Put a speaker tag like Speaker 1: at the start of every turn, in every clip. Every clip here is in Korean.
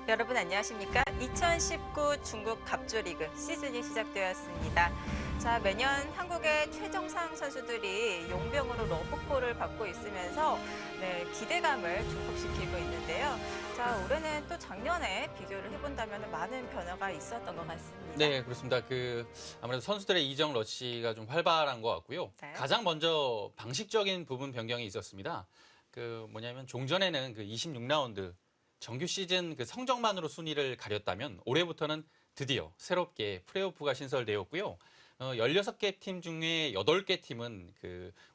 Speaker 1: 여러분 안녕하십니까? 2019 중국 갑조리그 시즌이 시작되었습니다. 자, 매년 한국의 최정상 선수들이 용병으로 러브콜을 받고 있으면서 기대감을 증폭시키고 있는데요. 자, 올해는 또 작년에 비교를 해본다면 많은 변화가 있었던 것 같습니다.
Speaker 2: 네, 그렇습니다. 아무래도 선수들의 이적 러시가 좀 활발한 것 같고요.
Speaker 1: 네.
Speaker 2: 가장 먼저 방식적인 부분 변경이 있었습니다. 종전에는 26라운드 정규 시즌 성적만으로 순위를 가렸다면 올해부터는 드디어 새롭게 플레이오프가 신설되었고요. 16개 팀 중에 8개 팀은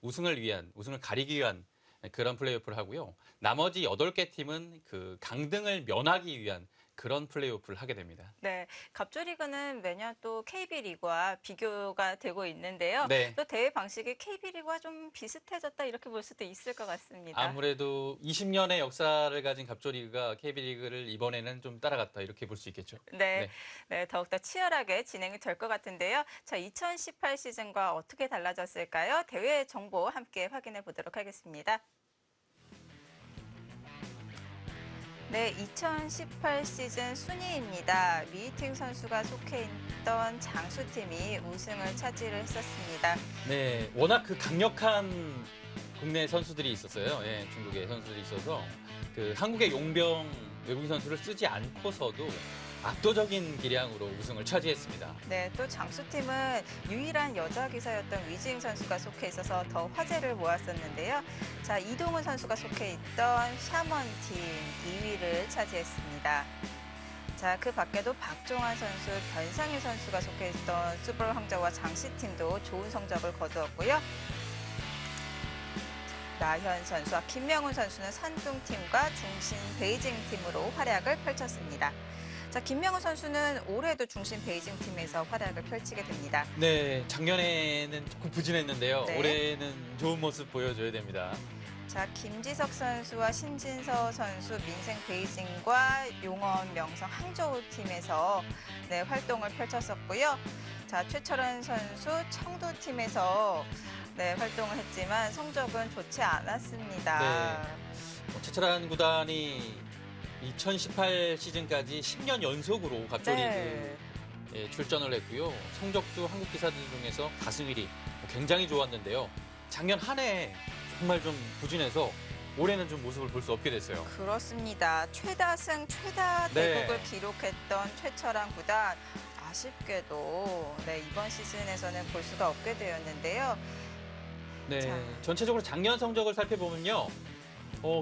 Speaker 2: 우승을 가리기 위한 그런 플레이오프를 하고요. 나머지 8개 팀은 강등을 면하기 위한 그런 플레이오프를 하게 됩니다.
Speaker 1: 네, 갑조리그는 매년 또 KB리그와 비교가 되고 있는데요.
Speaker 2: 네.
Speaker 1: 또 대회 방식이 KB리그와 좀 비슷해졌다 이렇게 볼 수도 있을 것 같습니다.
Speaker 2: 아무래도 20년의 역사를 가진 갑조리그가 KB리그를 이번에는 좀 따라갔다 이렇게 볼 수 있겠죠.
Speaker 1: 네, 더욱더 치열하게 진행이 될 것 같은데요. 자, 2018 시즌과 어떻게 달라졌을까요? 대회 정보 함께 확인해 보도록 하겠습니다. 네, 2018 시즌 순위입니다. 미이팅 선수가 속해 있던 장수팀이 우승을 차지를 했었습니다.
Speaker 2: 네, 워낙 강력한 국내 선수들이 있었어요. 예, 중국의 선수들이 있어서 한국의 용병 외국인 선수를 쓰지 않고서도 압도적인 기량으로 우승을 차지했습니다.
Speaker 1: 네, 또 장수팀은 유일한 여자 기사였던 위지잉 선수가 속해 있어서 더 화제를 모았었는데요. 자, 이동훈 선수가 속해 있던 샤먼팀 2위를 차지했습니다. 자, 그 밖에도 박종환 선수, 변상일 선수가 속해 있던 수벌 황제와 장시팀도 좋은 성적을 거두었고요. 나현 선수와 김명훈 선수는 산둥팀과 중신 베이징팀으로 활약을 펼쳤습니다. 자, 김명훈 선수는 올해도 중신 베이징 팀에서 활약을 펼치게 됩니다.
Speaker 2: 네, 작년에는 조금 부진했는데요.
Speaker 1: 네.
Speaker 2: 올해는 좋은 모습 보여줘야 됩니다.
Speaker 1: 자, 김지석 선수와 신진서 선수 민생 베이징과 용원 명성 항저우 팀에서 활동을 펼쳤었고요. 자, 최철원 선수 청도 팀에서 활동을 했지만 성적은 좋지 않았습니다.
Speaker 2: 네. 최철한 구단이 2018 시즌까지 10년 연속으로 갑조리그에 출전을 했고요. 성적도 한국 기사들 중에서 다승 1위 굉장히 좋았는데요. 작년 한 해 정말 좀 부진해서 올해는 좀 모습을 볼 수 없게 됐어요.
Speaker 1: 그렇습니다. 최다승, 최다 대국을 기록했던 최철한 구단 아쉽게도 이번 시즌에서는 볼 수가 없게 되었는데요.
Speaker 2: 네,
Speaker 1: 자.
Speaker 2: 전체적으로 작년 성적을 살펴보면요.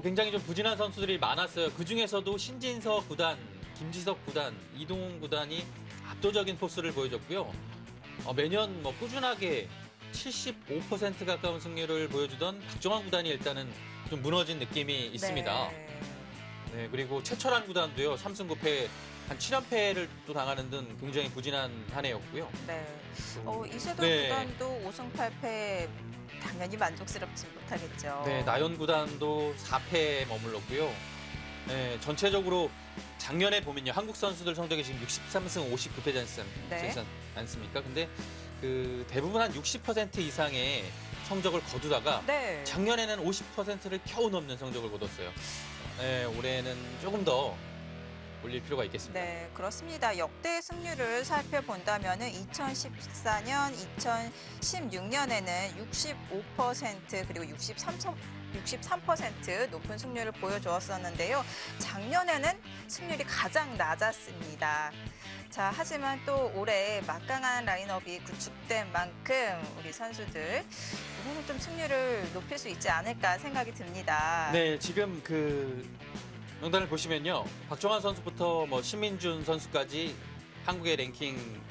Speaker 2: 굉장히 좀 부진한 선수들이 많았어요. 그중에서도 신진서 구단, 김지석 구단, 이동훈 구단이 압도적인 포스를 보여줬고요. 매년 꾸준하게 75% 가까운 승률을 보여주던 박정환 구단이 일단은 좀 무너진 느낌이 있습니다. 네, 그리고 최철한 구단도요. 3승 9패, 한 7연패를 또 당하는 등 굉장히 부진한 한 해였고요.
Speaker 1: 네. 이세돌 구단도 5승 8패 당연히 만족스럽지 못하겠죠.
Speaker 2: 네, 나연 구단도 4패에 머물렀고요. 네, 전체적으로 작년에 보면요. 한국 선수들 성적이 지금 63승 59패지 않습니까? 근데 대부분 한 60% 이상의 성적을 거두다가 작년에는 50%를 겨우 넘는 성적을 거뒀어요. 네, 올해는 조금 더 올릴 필요가 있겠습니다.
Speaker 1: 네, 그렇습니다. 역대 승률을 살펴본다면 2014년, 2016년에는 65% 그리고 63% 높은 승률을 보여주었었는데요. 작년에는 승률이 가장 낮았습니다. 자, 하지만 또 올해 막강한 라인업이 구축된 만큼 우리 선수들 이번에는 좀 승률을 높일 수 있지 않을까 생각이 듭니다.
Speaker 2: 네, 지금 명단을 보시면요. 박정환 선수부터 신민준 선수까지 한국의 랭킹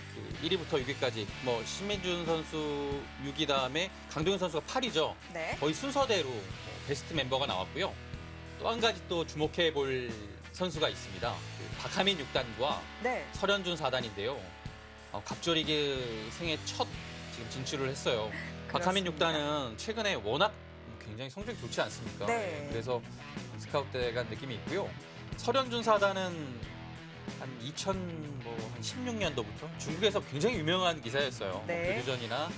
Speaker 2: 1위부터 6위까지 신민준 선수 6위 다음에 강동현 선수가 8위죠.
Speaker 1: 네.
Speaker 2: 거의 순서대로 베스트 member가 나왔고요. 또 한 가지 또 주목해 볼 선수가 있습니다. 박하민 6단과 설현준 4단인데요. 갑조리그 생애 첫 지금 진출을 했어요. 박하민 6단은 최근에 워낙 굉장히 성적이 좋지 않습니까?
Speaker 1: 네.
Speaker 2: 그래서 스카우트에 간 느낌이 있고요. 설현준 4단은 한 2016년도부터 중국에서 굉장히 유명한 기사였어요. 교류전이나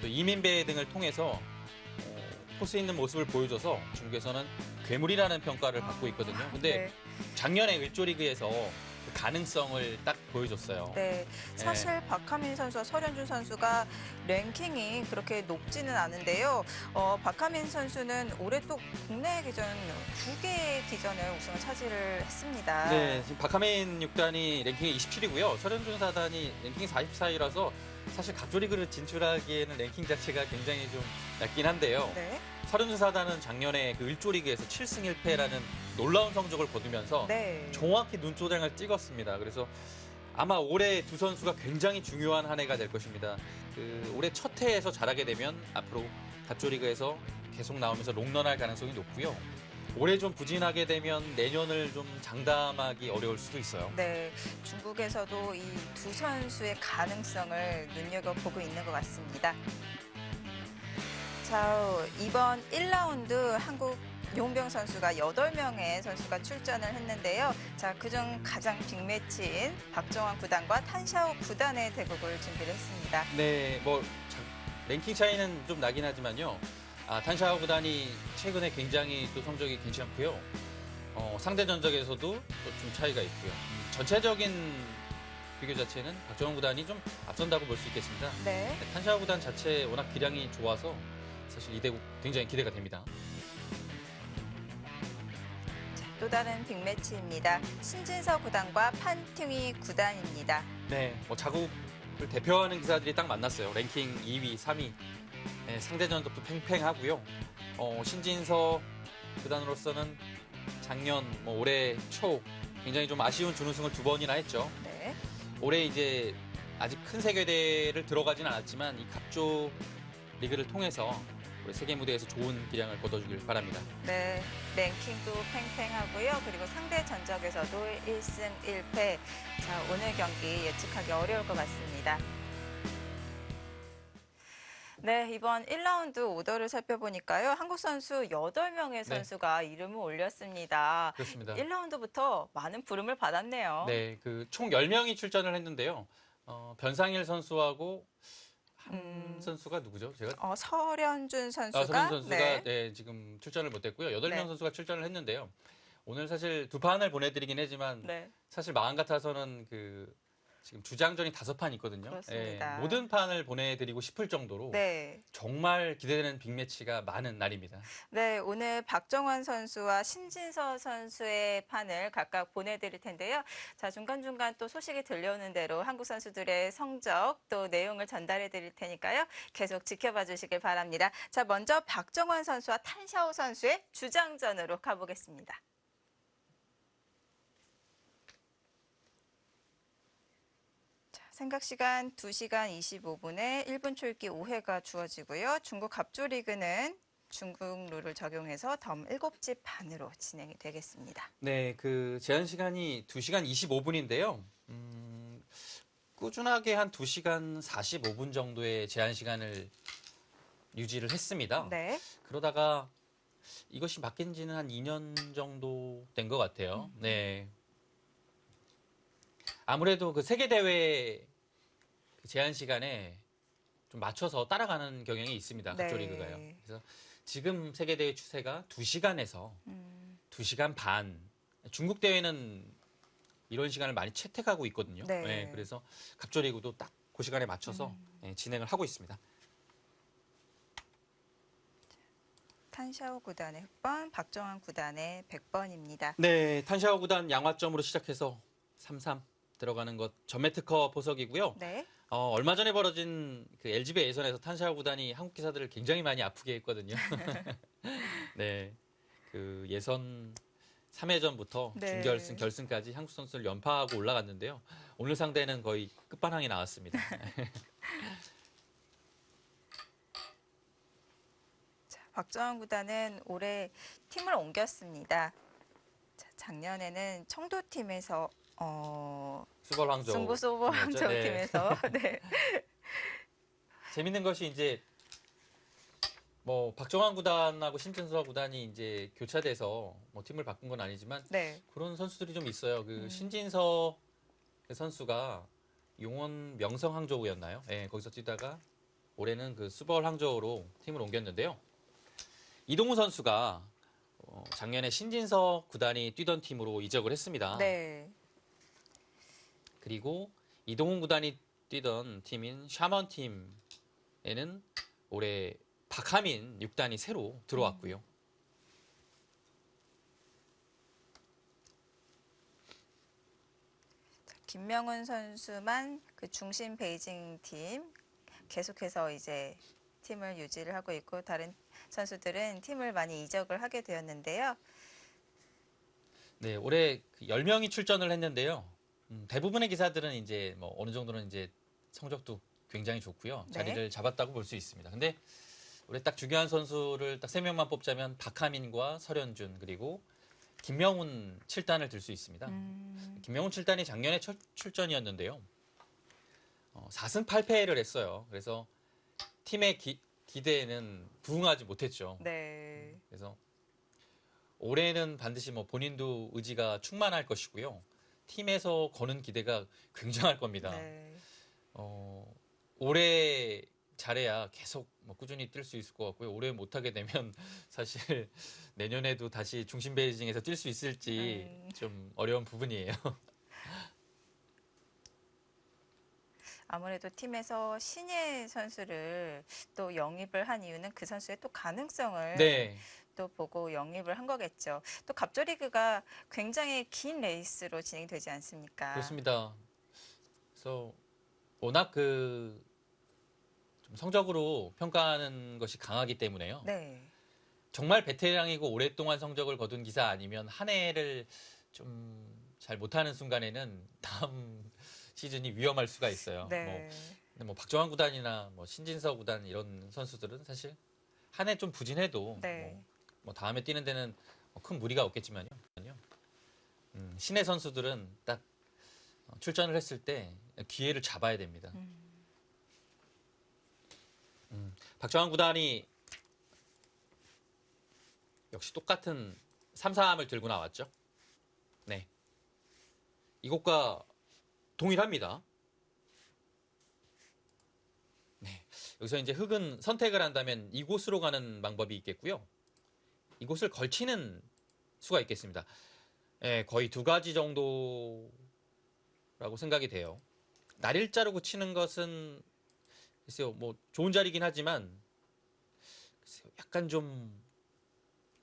Speaker 2: 또 이민배 등을 통해서 포스 있는 모습을 보여줘서 중국에서는 괴물이라는 평가를 받고 있거든요. 근데 작년에 일조리그에서 그 가능성을 딱 보여줬어요.
Speaker 1: 네, 사실 박하민 선수와 설현준 선수가 랭킹이 그렇게 높지는 않은데요. 박하민 선수는 올해 또 국내 기전 2개의 기전을 우승을 차지를 했습니다.
Speaker 2: 네, 지금 박하민 6단이 랭킹이 27이고요. 설현준 4단이 랭킹이 44위라서 사실 갑조리그를 진출하기에는 랭킹 자체가 굉장히 좀 얕긴 한데요.
Speaker 1: 네.
Speaker 2: 설현준 4단은 작년에 그 일조리그에서 7승 1패라는 놀라운 성적을 거두면서
Speaker 1: 네.
Speaker 2: 정확히 눈조장을 찍었습니다. 그래서 아마 올해 두 선수가 굉장히 중요한 한 해가 될 것입니다. 올해 첫 해에서 잘하게 되면 앞으로 갑조리그에서 계속 나오면서 롱런할 가능성이 높고요. 올해 좀 부진하게 되면 내년을 좀 장담하기 어려울 수도 있어요.
Speaker 1: 네, 중국에서도 이 두 선수의 가능성을 눈여겨보고 있는 것 같습니다. 자, 이번 1라운드 한국 용병 선수가 8명의 선수가 출전을 했는데요. 자, 그중 가장 빅매치인 박정환 구단과 탄샤오 구단의 대국을 준비를 했습니다.
Speaker 2: 네, 랭킹 차이는 좀 나긴 하지만요. 탄샤오 구단이 최근에 굉장히 또 성적이 괜찮고요. 상대 전적에서도 또 좀 차이가 있고요. 전체적인 비교 자체는 박정환 구단이 좀 앞선다고 볼 수 있겠습니다.
Speaker 1: 네.
Speaker 2: 탄샤오 구단 자체 워낙 기량이 좋아서 사실 이 대국 굉장히 기대가 됩니다.
Speaker 1: 또 다른 빅매치입니다. 신진서 구단과 판팅위 구단입니다.
Speaker 2: 네, 자국을 대표하는 기사들이 딱 만났어요. 랭킹 2위, 3위. 네, 상대 전적도 팽팽하고요. 신진서 구단으로서는 작년, 올해 초 굉장히 좀 아쉬운 준우승을 2번이나 했죠.
Speaker 1: 네.
Speaker 2: 올해 이제 아직 큰 세계대회를 들어가진 않았지만 이 갑조 리그를 통해서 우리 세계 무대에서 좋은 기량을 거둬주길 바랍니다.
Speaker 1: 네, 랭킹도 팽팽하고요. 그리고 상대 전적에서도 1승 1패. 자, 오늘 경기 예측하기 어려울 것 같습니다. 네, 이번 1라운드 오더를 살펴보니까요. 한국 선수 8명의 선수가 이름을 올렸습니다.
Speaker 2: 그렇습니다.
Speaker 1: 1라운드부터 많은 부름을 받았네요.
Speaker 2: 네, 총 10명이 출전을 했는데요. 변상일 선수하고 한 선수가 누구죠? 제가
Speaker 1: 설현준 선수가,
Speaker 2: 설현준 선수가 네, 지금 출전을 못했고요. 8명 선수가 출전을 했는데요. 오늘 사실 2판을 보내드리긴 했지만 사실 마음 같아서는 지금 주장전이 5판 있거든요.
Speaker 1: 그렇습니다.
Speaker 2: 모든 판을 보내드리고 싶을 정도로 정말 기대되는 빅매치가 많은 날입니다.
Speaker 1: 네, 오늘 박정환 선수와 신진서 선수의 판을 각각 보내드릴 텐데요. 자, 중간중간 또 소식이 들려오는 대로 한국 선수들의 성적 또 내용을 전달해 드릴 테니까요. 계속 지켜봐 주시길 바랍니다. 자, 먼저 박정환 선수와 탄샤오 선수의 주장전으로 가보겠습니다. 생각 시간 2시간 25분에 1분 초읽기 5회가 주어지고요. 중국 갑조리그는 중국 룰을 적용해서 덤 7집 반으로 진행이 되겠습니다.
Speaker 2: 네, 제한 시간이 2시간 25분인데요. 꾸준하게 한 2시간 45분 정도의 제한 시간을 유지를 했습니다.
Speaker 1: 네.
Speaker 2: 그러다가 이것이 바뀐 지는 한 2년 정도 된 것 같아요. 네. 아무래도 세계대회 제한 시간에 좀 맞춰서 따라가는 경향이 있습니다. 갑조리그가요. 그래서 지금 세계대회 추세가 2시간에서 2시간 반. 중국 대회는 이런 시간을 많이 채택하고 있거든요. 네, 그래서 갑조리그도 딱 그 시간에 맞춰서 진행을 하고 있습니다.
Speaker 1: 탄샤오 구단의 흑번, 박정환 구단의 100번입니다.
Speaker 2: 네, 탄샤오 구단 양화점으로 시작해서 3-3 들어가는 것 전매 특허 보석이고요.
Speaker 1: 네.
Speaker 2: 얼마 전에 벌어진 LG배 예선에서 탄샤오 구단이 한국 기사들을 굉장히 많이 아프게 했거든요. 네, 예선 3회전부터 준결승, 결승까지 한국 선수를 연파하고 올라갔는데요. 오늘 상대는 거의 끝판왕이 나왔습니다.
Speaker 1: 자, 박정환 구단은 올해 팀을 옮겼습니다. 자, 작년에는 청도팀에서
Speaker 2: 수벌 황조.
Speaker 1: 승부수벌 황조팀에서 네.
Speaker 2: 재밌는 것이 이제 박정환 구단하고 신진서 구단이 이제 교차돼서 팀을 바꾼 건 아니지만 그런 선수들이 좀 있어요. 신진서 선수가 용원 명성 항저우였나요? 네, 거기서 뛰다가 올해는 수벌 항저우로 팀을 옮겼는데요. 이동훈 선수가 작년에 신진석 구단이 뛰던 팀으로 이적을 했습니다.
Speaker 1: 네.
Speaker 2: 그리고 이동훈 구단이 뛰던 팀인 샤먼 팀에는 올해 박하민 6단이 새로 들어왔고요.
Speaker 1: 김명훈 선수만 그 중심 베이징 팀 계속해서 이제 팀을 유지를 하고 있고 다른 선수들은 팀을 많이 이적을 하게 되었는데요.
Speaker 2: 네, 올해 10명이 출전을 했는데요. 대부분의 기사들은 이제 뭐 어느 정도는 이제 성적도 굉장히 좋고요.
Speaker 1: 네.
Speaker 2: 자리를 잡았다고 볼 수 있습니다. 근데 올해 딱 중요한 선수를 딱 3명만 뽑자면 박하민과 설현준 그리고 김명훈 7단을 들 수 있습니다. 김명훈 7단이 작년에 출전이었는데요. 4승 8패를 했어요. 그래서 팀의 기대에는 부응하지 못했죠.
Speaker 1: 네.
Speaker 2: 그래서 올해는 반드시 뭐 본인도 의지가 충만할 것이고요. 팀에서 거는 기대가 굉장할 겁니다.
Speaker 1: 네.
Speaker 2: 올해 잘해야 계속 뭐 꾸준히 뛸 수 있을 것 같고요. 올해 못하게 되면 사실 내년에도 다시 중심 베이징에서 뛸 수 있을지 좀 어려운 부분이에요.
Speaker 1: 아무래도 팀에서 신예 선수를 또 영입을 한 이유는 그 선수의 또 가능성을
Speaker 2: 네.
Speaker 1: 또 보고 영입을 한 거겠죠. 또 갑조리그가 굉장히 긴 레이스로 진행되지 않습니까?
Speaker 2: 그렇습니다. 그래서 워낙 좀 성적으로 평가하는 것이 강하기 때문에요.
Speaker 1: 네.
Speaker 2: 정말 베테랑이고 오랫동안 성적을 거둔 기사 아니면 한 해를 좀 잘 못하는 순간에는 다음 시즌이 위험할 수가 있어요.
Speaker 1: 네.
Speaker 2: 근데 뭐 박정환 구단이나 뭐 신진서 구단 이런 선수들은 사실 한 해 좀 부진해도
Speaker 1: 네.
Speaker 2: 뭐 다음에 뛰는 데는 큰 무리가 없겠지만요. 신의 선수들은 딱 출전을 했을 때 기회를 잡아야 됩니다. 박정환 구단이 역시 똑같은 3-3을 들고 나왔죠. 네. 이것과 동일합니다. 네. 여기서 이제 흙은 선택을 한다면 이곳으로 가는 방법이 있겠고요. 이곳을 걸치는 수가 있겠습니다. 네, 거의 2가지 정도라고 생각이 돼요. 날일 자르고 치는 것은 글쎄요, 뭐 좋은 자리긴 하지만 글쎄요, 약간 좀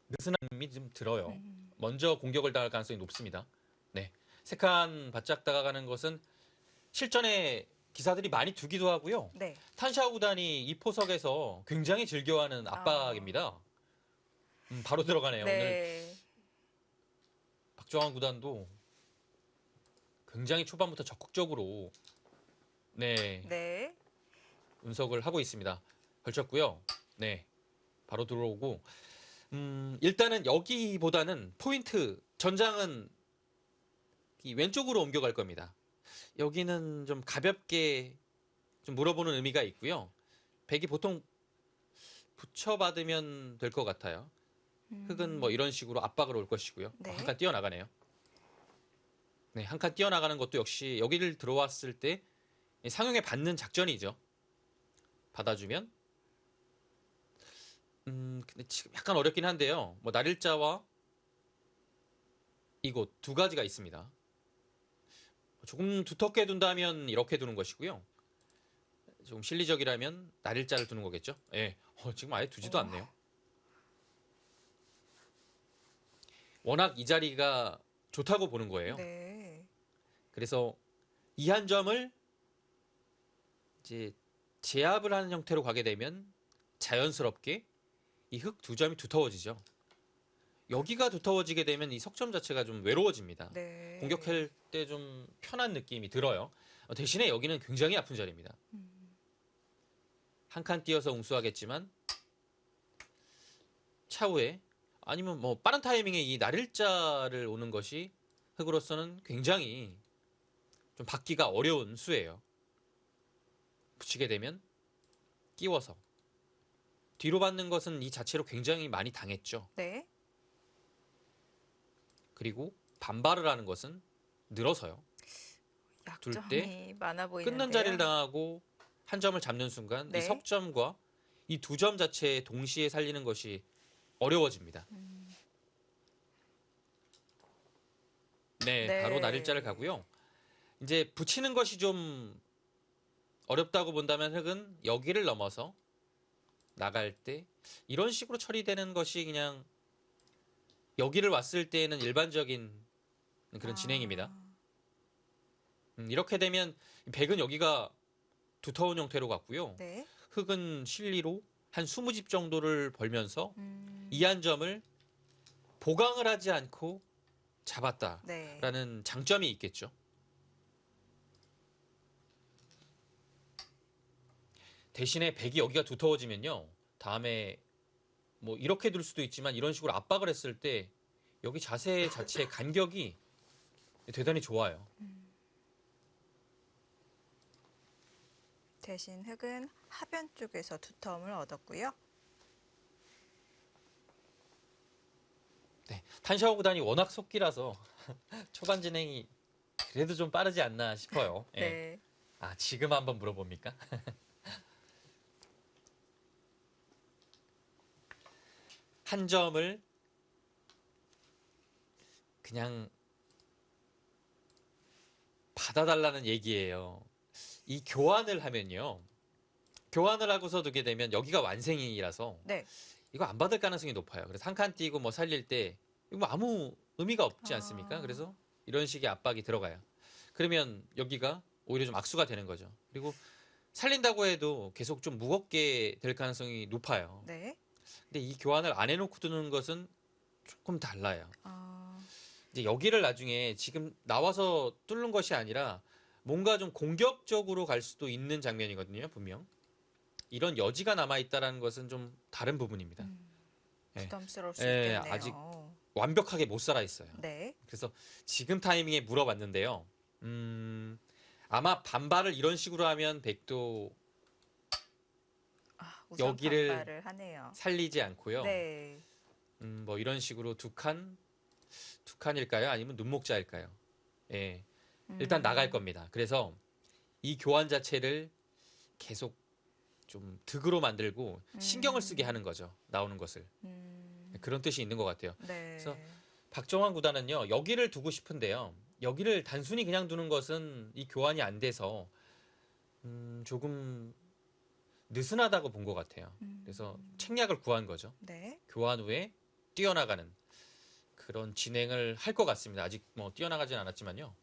Speaker 2: 느슨함이 좀 들어요. 먼저 공격을 당할 가능성이 높습니다. 네, 3칸 바짝 다가가는 것은 실전에 기사들이 많이 두기도 하고요.
Speaker 1: 네.
Speaker 2: 탄샤오 구단이 이 포석에서 굉장히 즐겨하는 압박입니다. 바로 들어가네요. 오늘
Speaker 1: 네.
Speaker 2: 박정환 구단도 굉장히 초반부터 적극적으로
Speaker 1: 네.
Speaker 2: 운석을 하고 있습니다. 걸쳤고요. 네, 바로 들어오고 일단은 여기보다는 포인트 전장은 이 왼쪽으로 옮겨갈 겁니다. 여기는 좀 가볍게 좀 물어보는 의미가 있고요. 백이 보통 붙여받으면 될 것 같아요. 흙은 뭐 이런 식으로 압박을 올 것이고요.
Speaker 1: 네.
Speaker 2: 한 칸 뛰어나가네요. 네, 한 칸 뛰어나가는 것도 역시 여기를 들어왔을 때 상용에 받는 작전이죠. 받아주면 근데 지금 약간 어렵긴 한데요. 뭐 날일자와 이곳 2가지가 있습니다. 조금 두텁게 둔다면 이렇게 두는 것이고요. 조금 실리적이라면 날일자를 두는 거겠죠. 예. 지금 아예 두지도 않네요. 워낙 이 자리가 좋다고 보는 거예요.
Speaker 1: 네.
Speaker 2: 그래서 이 한 점을 이제 제압을 하는 형태로 가게 되면 자연스럽게 이 흙 2점이 두터워지죠. 여기가 두터워지게 되면 이 석점 자체가 좀 외로워집니다.
Speaker 1: 네.
Speaker 2: 공격할 때 좀 편한 느낌이 들어요. 대신에 여기는 굉장히 아픈 자리입니다. 한 칸 뛰어서 웅수하겠지만 차후에 아니면 뭐 빠른 타이밍에 이 날일자를 오는 것이 흙으로서는 굉장히 좀 받기가 어려운 수예요. 붙이게 되면 끼워서 뒤로 받는 것은 이 자체로 굉장히 많이 당했죠.
Speaker 1: 네.
Speaker 2: 그리고 반발을 하는 것은 늘어서요. 둘 때
Speaker 1: 약점이 많아 보이는데요.
Speaker 2: 끊는 자리를 당하고 한 점을 잡는 순간
Speaker 1: 네.
Speaker 2: 이 석점과 이 2점 자체에 동시에 살리는 것이 어려워집니다.
Speaker 1: 음.
Speaker 2: 네,
Speaker 1: 네.
Speaker 2: 바로 날일자를 가고요. 이제 붙이는 것이 좀 어렵다고 본다면 흙은 여기를 넘어서 나갈 때 이런 식으로 처리되는 것이 그냥 여기를 왔을 때에는 일반적인 그런 진행입니다.
Speaker 1: 아,
Speaker 2: 이렇게 되면 백은 여기가 두터운 형태로 갔고요.
Speaker 1: 네.
Speaker 2: 흙은 실리로 한 20집 정도를 벌면서
Speaker 1: 음,
Speaker 2: 이 한 점을 보강을 하지 않고
Speaker 1: 네.
Speaker 2: 잡았다라는 장점이 있겠죠. 대신에 백이 여기가 두터워지면요. 다음에 뭐 이렇게 둘 수도 있지만 이런 식으로 압박을 했을 때 여기 자세 자체의 간격이 대단히 좋아요.
Speaker 1: 대신 흙은 하변 쪽에서 두터움을 얻었고요.
Speaker 2: 네, 탄샤오 구단이 워낙 속기라서 초반 진행이 그래도 좀 빠르지 않나 싶어요. 예.
Speaker 1: 네.
Speaker 2: 아, 지금 한번 물어봅니까? 한 점을 그냥 받아달라는 얘기예요. 이 교환을 하면요. 교환을 하고서 두게 되면 여기가 완생이라서
Speaker 1: 네.
Speaker 2: 이거 안 받을 가능성이 높아요. 그래서 한 칸 띄고 뭐 살릴 때 이거 뭐 아무 의미가 없지 않습니까?
Speaker 1: 아.
Speaker 2: 그래서 이런 식의 압박이 들어가요. 그러면 여기가 오히려 좀 악수가 되는 거죠. 그리고 살린다고 해도 계속 좀 무겁게 될 가능성이 높아요.
Speaker 1: 네.
Speaker 2: 근데 이 교환을 안 해놓고 두는 것은 조금 달라요.
Speaker 1: 아,
Speaker 2: 이제 여기를 나중에 지금 나와서 뚫는 것이 아니라 뭔가 좀 공격적으로 갈 수도 있는 장면이거든요, 분명. 이런 여지가 남아있다는 것은 좀 다른 부분입니다. 예.
Speaker 1: 부담스러울 수
Speaker 2: 예,
Speaker 1: 있겠네요.
Speaker 2: 아직 완벽하게 못 살아있어요.
Speaker 1: 네.
Speaker 2: 그래서 지금 타이밍에 물어봤는데요. 아마 반발을 이런 식으로 하면 백도
Speaker 1: 아, 우선
Speaker 2: 여기를
Speaker 1: 반발을 하네요.
Speaker 2: 살리지 않고요.
Speaker 1: 네.
Speaker 2: 뭐 이런 식으로 두 칸일까요? 아니면 눈목자일까요? 예, 일단 나갈 겁니다. 그래서 이 교환 자체를 계속 좀 득으로 만들고 신경을 쓰게 하는 거죠. 나오는 것을. 그런 뜻이 있는 것 같아요.
Speaker 1: 네.
Speaker 2: 그래서 박정환 구단은요, 여기를 두고 싶은데요. 여기를 단순히 그냥 두는 것은 이 교환이 안 돼서 조금 느슨하다고 본 것 같아요. 그래서 책략을 구한 거죠.
Speaker 1: 네.
Speaker 2: 교환 후에 뛰어나가는 그런 진행을 할 것 같습니다. 아직 뭐 뛰어나가진 않았지만요.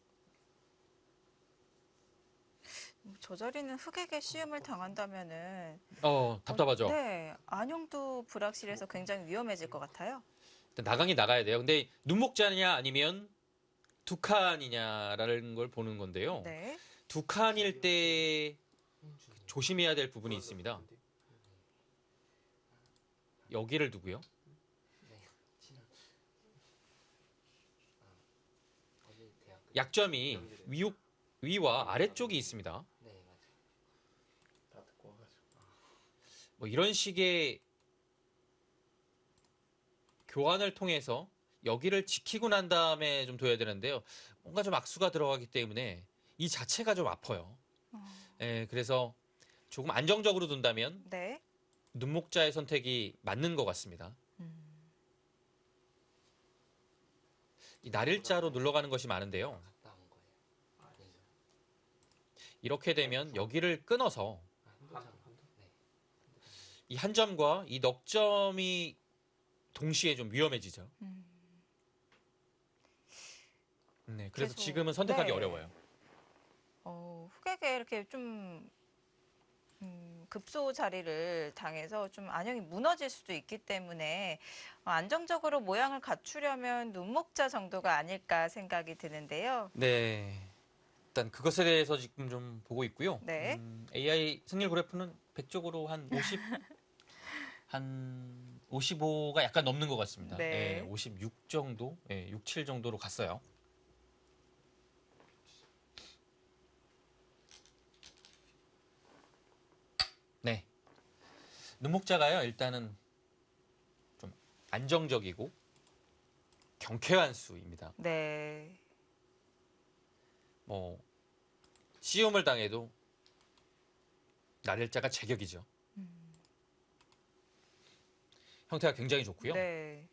Speaker 1: 저 자리는 흙에게 시험을 당한다면은
Speaker 2: 답답하죠.
Speaker 1: 네, 안영도 불확실해서 굉장히 위험해질 것 같아요.
Speaker 2: 일단 나강이 나가야 돼요. 근데 눈목자냐 아니면 두 칸이냐라는 걸 보는 건데요.
Speaker 1: 네.
Speaker 2: 두 칸일 때 조심해야 될 부분이 있습니다. 여기를 두고요. 약점이 위와 아래쪽이 있습니다. 뭐 이런 식의 교환을 통해서 여기를 지키고 난 다음에 좀 둬야 되는데요. 뭔가 좀 악수가 들어가기 때문에 이 자체가 좀 아파요. 예, 그래서 조금 안정적으로 둔다면
Speaker 1: 네.
Speaker 2: 눈목자의 선택이 맞는 것 같습니다. 이 날일자로 눌러가는 것이 많은데요. 이렇게 되면 여기를 끊어서 이 한 점과 이 넉 점이 동시에 좀 위험해지죠. 네, 그래서
Speaker 1: 계속,
Speaker 2: 지금은 선택하기
Speaker 1: 네.
Speaker 2: 어려워요.
Speaker 1: 흙에게 이렇게 좀 급소 자리를 당해서 좀 안영이 무너질 수도 있기 때문에 안정적으로 모양을 갖추려면 눈목자 정도가 아닐까 생각이 드는데요.
Speaker 2: 네, 일단 그것에 대해서 지금 좀 보고 있고요.
Speaker 1: 네.
Speaker 2: AI 승률 그래프는 100쪽으로 한 50, 한 55가 약간 넘는 것 같습니다.
Speaker 1: 네.
Speaker 2: 56 정도, 6, 7 정도로 갔어요. 네. 눈목자가요, 일단은 좀 안정적이고 경쾌한 수입니다.
Speaker 1: 네.
Speaker 2: 뭐, 시험을 당해도 날일자가 제격이죠. 형태가 굉장히 좋고요.
Speaker 1: 네.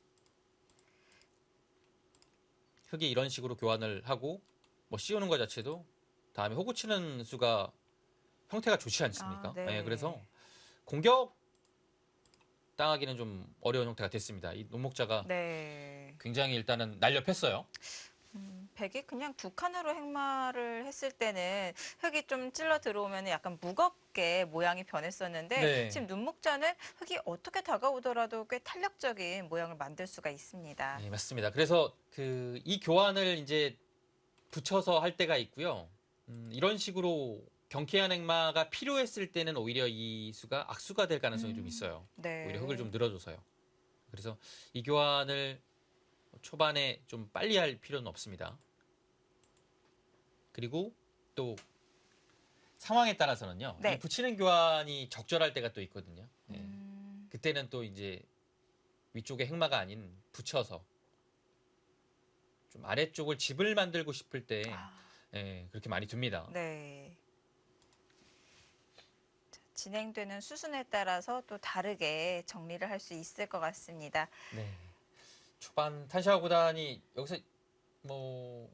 Speaker 2: 흙이 이런 식으로 교환을 하고 뭐 씌우는 것 자체도 다음에 호구 치는 수가 형태가 좋지 않습니까?
Speaker 1: 네.
Speaker 2: 그래서 공격 당하기는 좀 어려운 형태가 됐습니다. 이 논목자가
Speaker 1: 네.
Speaker 2: 굉장히 일단은 날렵했어요.
Speaker 1: 백이 그냥 두 칸으로 행마를 했을 때는 흙이 좀 찔러 들어오면 약간 무겁게 모양이 변했었는데
Speaker 2: 네.
Speaker 1: 지금 눈목자는 흙이 어떻게 다가오더라도 꽤 탄력적인 모양을 만들 수가 있습니다.
Speaker 2: 네, 맞습니다. 그래서 이 교환을 이제 붙여서 할 때가 있고요. 이런 식으로 경쾌한 행마가 필요했을 때는 오히려 이 수가 악수가 될 가능성이 좀 있어요.
Speaker 1: 네.
Speaker 2: 오히려 흙을 좀 늘어줘서요. 그래서 이 교환을 초반에 좀 빨리 할 필요는 없습니다. 그리고 또 상황에 따라서는요.
Speaker 1: 네.
Speaker 2: 이 붙이는 교환이 적절할 때가 또 있거든요. 네. 그때는 또 이제 위쪽에 행마가 아닌 붙여서 좀 아래쪽을 집을 만들고 싶을 때 그렇게 많이 둡니다.
Speaker 1: 네. 자, 진행되는 수순에 따라서 또 다르게 정리를 할 수 있을 것 같습니다.
Speaker 2: 네. 초반 탄샤오 구단이 여기서 뭐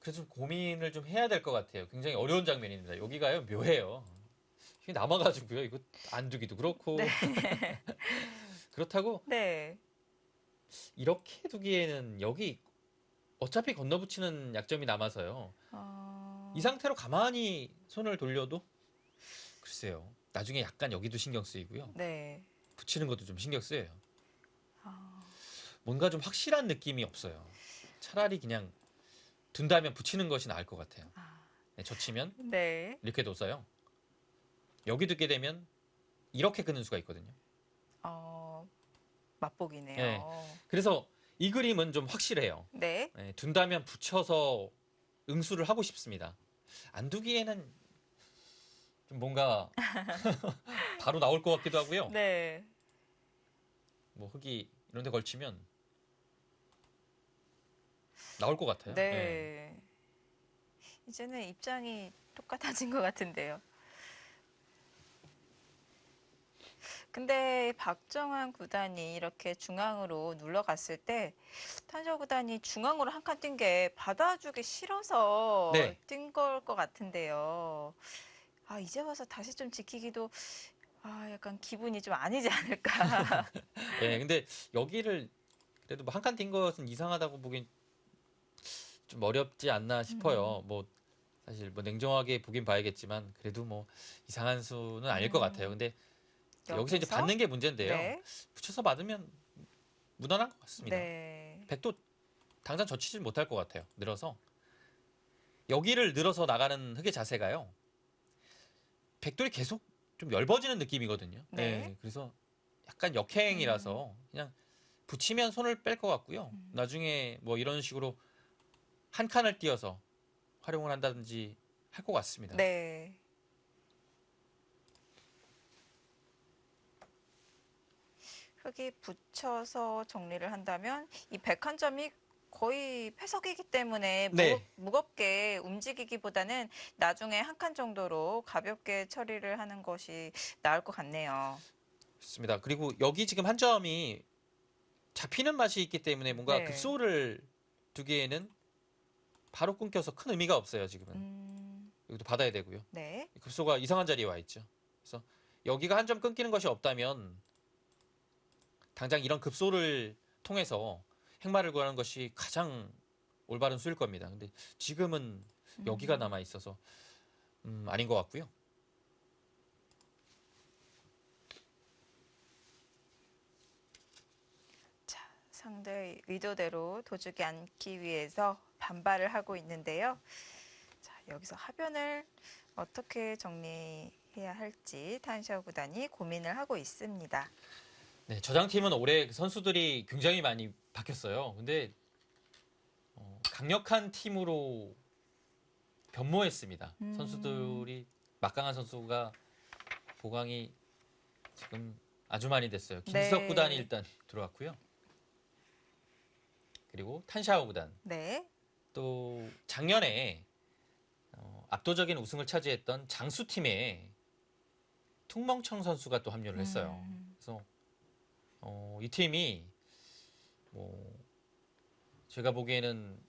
Speaker 2: 그래서 좀 고민을 좀 해야 될 것 같아요. 굉장히 어려운 장면입니다. 여기가요 묘해요. 힘이 남아가지고요. 이거 안 두기도 그렇고
Speaker 1: 네.
Speaker 2: 그렇다고
Speaker 1: 네.
Speaker 2: 이렇게 두기에는 여기 어차피 건너붙이는 약점이 남아서요. 이 상태로 가만히 손을 돌려도 글쎄요. 나중에 약간 여기도 신경 쓰이고요.
Speaker 1: 네.
Speaker 2: 붙이는 것도 좀 신경 쓰여요. 뭔가 좀 확실한 느낌이 없어요. 차라리 그냥 둔다면 붙이는 것이 나을 것 같아요. 네, 젖히면
Speaker 1: 네.
Speaker 2: 이렇게 둬서요. 여기 두게 되면 이렇게 끄는 수가 있거든요.
Speaker 1: 맛보기네요.
Speaker 2: 네. 그래서 이 그림은 좀 확실해요.
Speaker 1: 네.
Speaker 2: 네, 둔다면 붙여서 응수를 하고 싶습니다. 안 두기에는 좀 뭔가 바로 나올 것 같기도 하고요.
Speaker 1: 네.
Speaker 2: 뭐 흙이 이런 데 걸치면 나올 것 같아요.
Speaker 1: 네. 이제는 입장이 똑같아진 것 같은데요. 근데 박정환 구단이 이렇게 중앙으로 눌러갔을 때 탄샤오 구단이 중앙으로 한 칸 뛴 게 받아주기 싫어서
Speaker 2: 네.
Speaker 1: 뛴 걸 것 같은데요. 이제 와서 다시 좀 지키기도 약간 기분이 좀 아니지 않을까.
Speaker 2: 네, 근데 여기를 그래도 뭐 한 칸 뛴 것은 이상하다고 보긴 좀 어렵지 않나 싶어요. 뭐 사실 뭐 냉정하게 보긴 봐야겠지만 그래도 뭐 이상한 수는 아닐 것 같아요. 근데 여기서 이제 받는 게 문제인데요.
Speaker 1: 네.
Speaker 2: 붙여서 받으면 무난한 것 같습니다.
Speaker 1: 네.
Speaker 2: 백도 당장 젖히지 못할 것 같아요. 늘어서 여기를 늘어서 나가는 흙의 자세가요. 백돌이 계속 좀 얇아지는 느낌이거든요.
Speaker 1: 네.
Speaker 2: 그래서 약간 역행이라서 그냥 붙이면 손을 뺄 것 같고요. 나중에 뭐 이런 식으로 한 칸을 띄어서 활용을 한다든지 할 것 같습니다.
Speaker 1: 네. 흙이 붙여서 정리를 한다면 이 101점이 거의 패석이기 때문에
Speaker 2: 네.
Speaker 1: 무겁게 움직이기보다는 나중에 한 칸 정도로 가볍게 처리를 하는 것이 나을 것 같네요.
Speaker 2: 좋습니다. 그리고 여기 지금 한 점이 잡히는 맛이 있기 때문에 뭔가
Speaker 1: 네.
Speaker 2: 급소를 두기에는 바로 끊겨서 큰 의미가 없어요. 지금은. 여기도 받아야 되고요.
Speaker 1: 네.
Speaker 2: 급소가 이상한 자리에 와 있죠. 그래서 여기가 한 점 끊기는 것이 없다면 당장 이런 급소를 통해서 행마를 구하는 것이 가장 올바른 수일 겁니다. 근데 지금은 여기가 남아 있어서 아닌 것 같고요.
Speaker 1: 자, 상대의 의도대로 도주지 않기 위해서 반발을 하고 있는데요. 자, 여기서 하변을 어떻게 정리해야 할지 탄샤오 구단이 고민을 하고 있습니다.
Speaker 2: 네, 저장팀은 올해 선수들이 굉장히 많이 바뀌었어요. 근데 강력한 팀으로 변모했습니다. 선수들이 막강한 선수가 보강이 지금 아주 많이 됐어요. 김지석
Speaker 1: 네.
Speaker 2: 구단이 일단 들어왔고요. 그리고 탄샤오 구단.
Speaker 1: 네.
Speaker 2: 또 작년에 압도적인 우승을 차지했던 장수팀에 퉁멍청 선수가 또 합류를 했어요. 그래서 이 팀이 뭐 제가 보기에는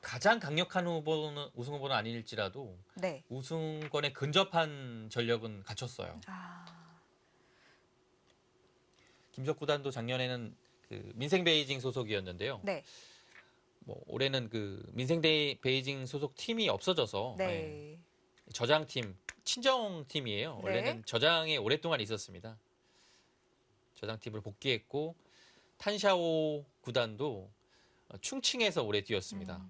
Speaker 2: 가장 강력한 후보는 우승 후보는 아닐지라도
Speaker 1: 네.
Speaker 2: 우승권에 근접한 전력은 갖췄어요.
Speaker 1: 아,
Speaker 2: 김지석 구단도 작년에는 그 민생 베이징 소속이었는데요.
Speaker 1: 네.
Speaker 2: 뭐 올해는 그 민생 베이징 소속 팀이 없어져서
Speaker 1: 네.
Speaker 2: 저장팀, 친정 팀이에요.
Speaker 1: 네.
Speaker 2: 원래는 저장에 오랫동안 있었습니다. 저장팀을 복귀했고 탄샤오 구단도 충칭에서 오래 뛰었습니다.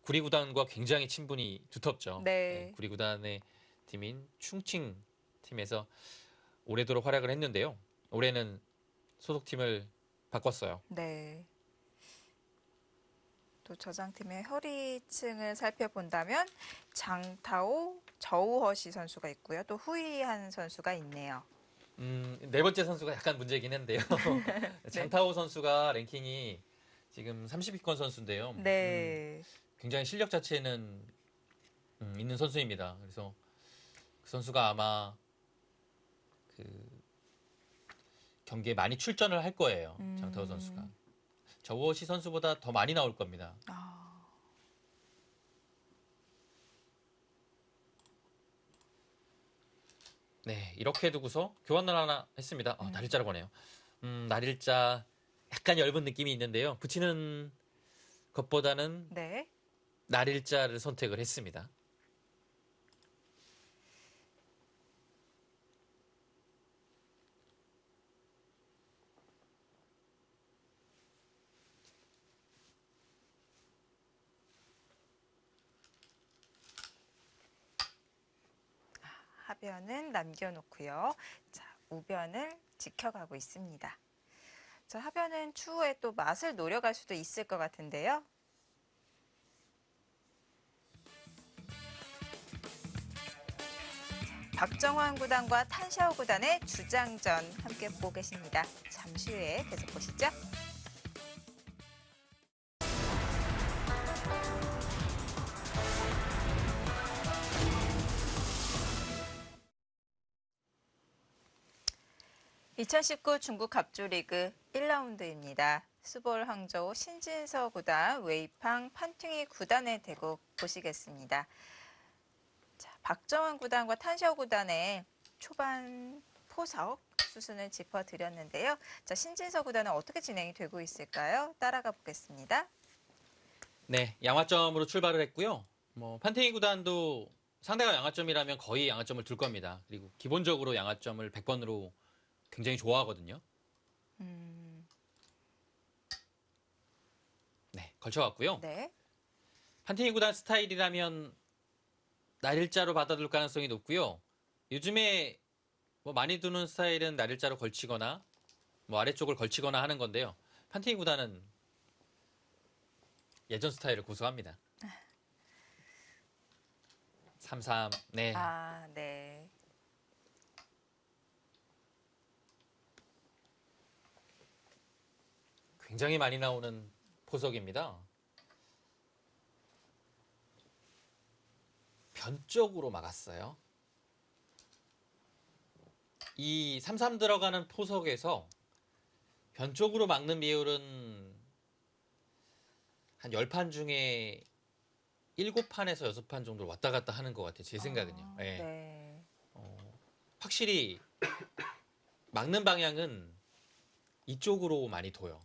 Speaker 2: 구리 구단과 굉장히 친분이 두텁죠.
Speaker 1: 네.
Speaker 2: 구리 구단의 팀인 충칭 팀에서 오래도록 활약을 했는데요. 올해는 소속팀을 바꿨어요.
Speaker 1: 네. 또 저장팀의 허리층을 살펴본다면 장타오, 저우허시 선수가 있고요. 또 후이한 선수가 있네요.
Speaker 2: 네 번째 선수가 약간 문제긴 한데요. 장타오 선수가 랭킹이 지금 30위권 선수인데요.
Speaker 1: 네.
Speaker 2: 굉장히 실력 자체는 있는 선수입니다. 그래서 그 선수가 아마 그 경기에 많이 출전을 할 거예요. 장타오 선수가. 저우허시 선수보다 더 많이 나올 겁니다.
Speaker 1: 아,
Speaker 2: 네, 이렇게 두고서 교환을 하나 했습니다. 날일자로 보네요. 날일자 약간 엷은 느낌이 있는데요. 붙이는 것보다는
Speaker 1: 네.
Speaker 2: 날일자를 선택을 했습니다.
Speaker 1: 하변은 남겨놓고요. 자, 우변을 지켜가고 있습니다. 자, 하변은 추후에 또 맛을 노려갈 수도 있을 것 같은데요. 박정환 구단과 탄샤오 구단의 주장전 함께 보고 계십니다. 잠시 후에 계속 보시죠. (2019) 중국 갑조리그 1라운드입니다. 수볼 항저우 신진서 구단, 웨이팡 판팅이 구단의 대국 보시겠습니다. 자, 박정환 구단과 탄샤오 구단의 초반 포석 수순을 짚어드렸는데요. 자, 신진서 구단은 어떻게 진행이 되고 있을까요? 따라가 보겠습니다.
Speaker 2: 네, 양화점으로 출발을 했고요. 뭐 판테이 구단도 상대가 양화점이라면 거의 양화점을 둘 겁니다. 그리고 기본적으로 양화점을 100번으로 굉장히 좋아하거든요. 네, 걸쳐갔고요.
Speaker 1: 네.
Speaker 2: 판테이 구단 스타일이라면 날일자로 받아둘 가능성이 높고요. 요즘에 뭐 많이 두는 스타일은 날일자로 걸치거나 뭐 아래쪽을 걸치거나 하는 건데요. 판테이 구단은 예전 스타일을 고수합니다. 3-3. 네.
Speaker 1: 아, 네.
Speaker 2: 굉장히 많이 나오는 포석입니다. 변 쪽으로 막았어요. 이 3-3 들어가는 포석에서 변 쪽으로 막는 비율은 한 10판 중에 7판에서 6판 정도 왔다 갔다 하는 것 같아요. 제 생각은요. 네.
Speaker 1: 네.
Speaker 2: 확실히 막는 방향은 이쪽으로 많이 둬요.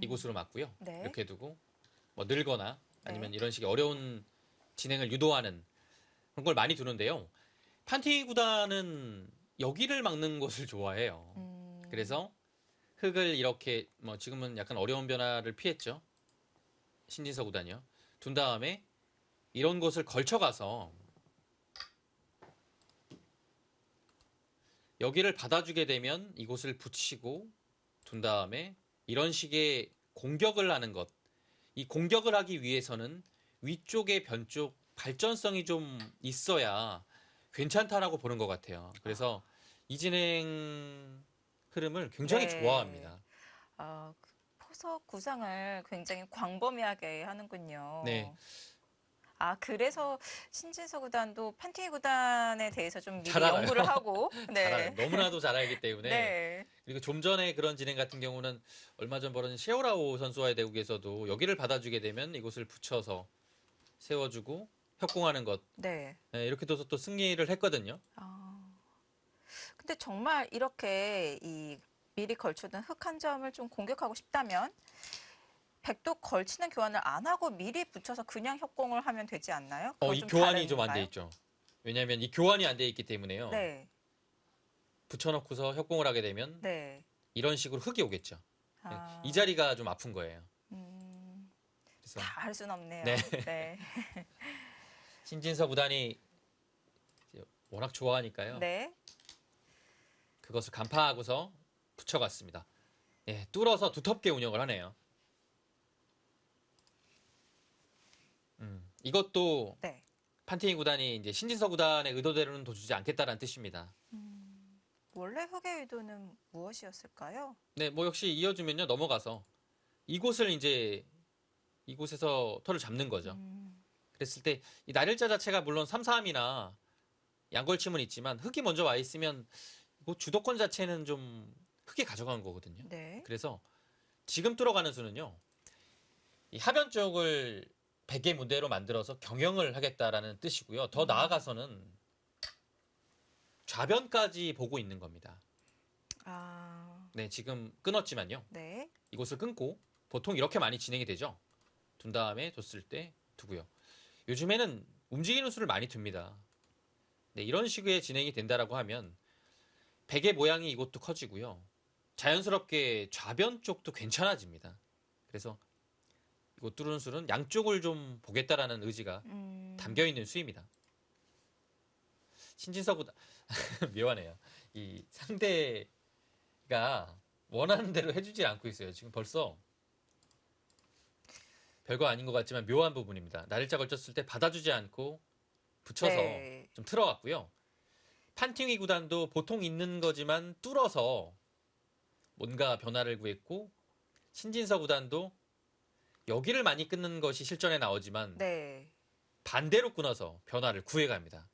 Speaker 2: 이곳으로 맞고요.
Speaker 1: 네.
Speaker 2: 이렇게 두고 뭐 늘거나 아니면
Speaker 1: 네.
Speaker 2: 이런 식의 어려운 진행을 유도하는 그런 걸 많이 두는데요. 판티 구단은 여기를 막는 것을 좋아해요. 그래서 흙을 이렇게 뭐 지금은 약간 어려운 변화를 피했죠. 신진서 구단이요. 둔 다음에 이런 곳을 걸쳐가서 여기를 받아주게 되면 이곳을 붙이고 둔 다음에 이런 식의 공격을 하는 것. 이 공격을 하기 위해서는 위쪽의 변 쪽 발전성이 좀 있어야 괜찮다라고 보는 것 같아요. 그래서 이 진행 흐름을 굉장히
Speaker 1: 네.
Speaker 2: 좋아합니다.
Speaker 1: 포석 구상을 굉장히 광범위하게 하는군요.
Speaker 2: 네.
Speaker 1: 아, 그래서 신진서 구단도 판티니 구단에 대해서 좀 미리
Speaker 2: 잘 알아요.
Speaker 1: 연구를 하고,
Speaker 2: 잘 알아요.
Speaker 1: 네.
Speaker 2: 너무나도 잘 알기 때문에.
Speaker 1: 네.
Speaker 2: 그리고 좀 전에 그런 진행 같은 경우는 얼마 전 벌어진 셰오라오 선수와의 대국에서도 여기를 받아주게 되면 이곳을 붙여서 세워주고 협공하는 것.
Speaker 1: 네.
Speaker 2: 네, 이렇게 돼서 또 승리를 했거든요.
Speaker 1: 근데 정말 이렇게 이 미리 걸쳐둔 흙 한 점을 좀 공격하고 싶다면 백도 걸치는 교환을 안 하고 미리 붙여서 그냥 협공을 하면 되지 않나요? 그건
Speaker 2: 이
Speaker 1: 좀
Speaker 2: 교환이 좀 안 돼
Speaker 1: 다른가요?
Speaker 2: 있죠. 왜냐하면 이 교환이 안 돼 있기 때문에요.
Speaker 1: 네.
Speaker 2: 붙여놓고서 협공을 하게 되면
Speaker 1: 네.
Speaker 2: 이런 식으로 흙이 오겠죠. 네,
Speaker 1: 아,
Speaker 2: 이 자리가 좀 아픈 거예요. 그래서
Speaker 1: 다 할 순 없네요.
Speaker 2: 네.
Speaker 1: 네.
Speaker 2: 신진서 구단이 이제 워낙 좋아하니까요.
Speaker 1: 네.
Speaker 2: 그것을 간파하고서 붙여갔습니다. 예, 뚫어서 두텁게 운영을 하네요. 이것도
Speaker 1: 네.
Speaker 2: 판티니 구단이 이제 신진서 구단의 의도대로는 둬주지 않겠다라는 뜻입니다.
Speaker 1: 원래 흙의 의도는 무엇이었을까요?
Speaker 2: 네, 뭐 역시 이어주면요 넘어가서 이곳을 이제 이곳에서 털을 잡는 거죠. 그랬을 때 이 날일자 자체가 물론 3-3이나 양걸침은 있지만 흙이 먼저 와 있으면 이거 주도권 자체는 좀 흙이 가져간 거거든요.
Speaker 1: 네.
Speaker 2: 그래서 지금 뚫어가는 수는요. 이 하변 쪽을 베개 무대로 만들어서 경영을 하겠다라는 뜻이고요. 더 나아가서는 좌변까지 보고 있는 겁니다.
Speaker 1: 아,
Speaker 2: 네, 지금 끊었지만요.
Speaker 1: 네.
Speaker 2: 이곳을 끊고 보통 이렇게 많이 진행이 되죠. 둔 다음에 뒀을 때 두고요. 요즘에는 움직이는 수를 많이 둡니다. 네, 이런 식의 진행이 된다라고 하면 베개 모양이 이곳도 커지고요. 자연스럽게 좌변 쪽도 괜찮아집니다. 그래서 이곳 뚫은 수는 양쪽을 좀 보겠다라는 의지가 담겨 있는 수입니다. 신진서보다 묘하네요. 이 상대가 원하는 대로 해주지 않고 있어요. 지금 벌써 별거 아닌 것 같지만 묘한 부분입니다. 날일자 걸쳤을 때 받아주지 않고 붙여서
Speaker 1: 네.
Speaker 2: 좀 틀어갔고요. 판팅위 구단도 보통 있는 거지만 뚫어서 뭔가 변화를 구했고 신진서 구단도 여기를 많이 끊는 것이 실전에 나오지만
Speaker 1: 네.
Speaker 2: 반대로 끊어서 변화를 구해갑니다.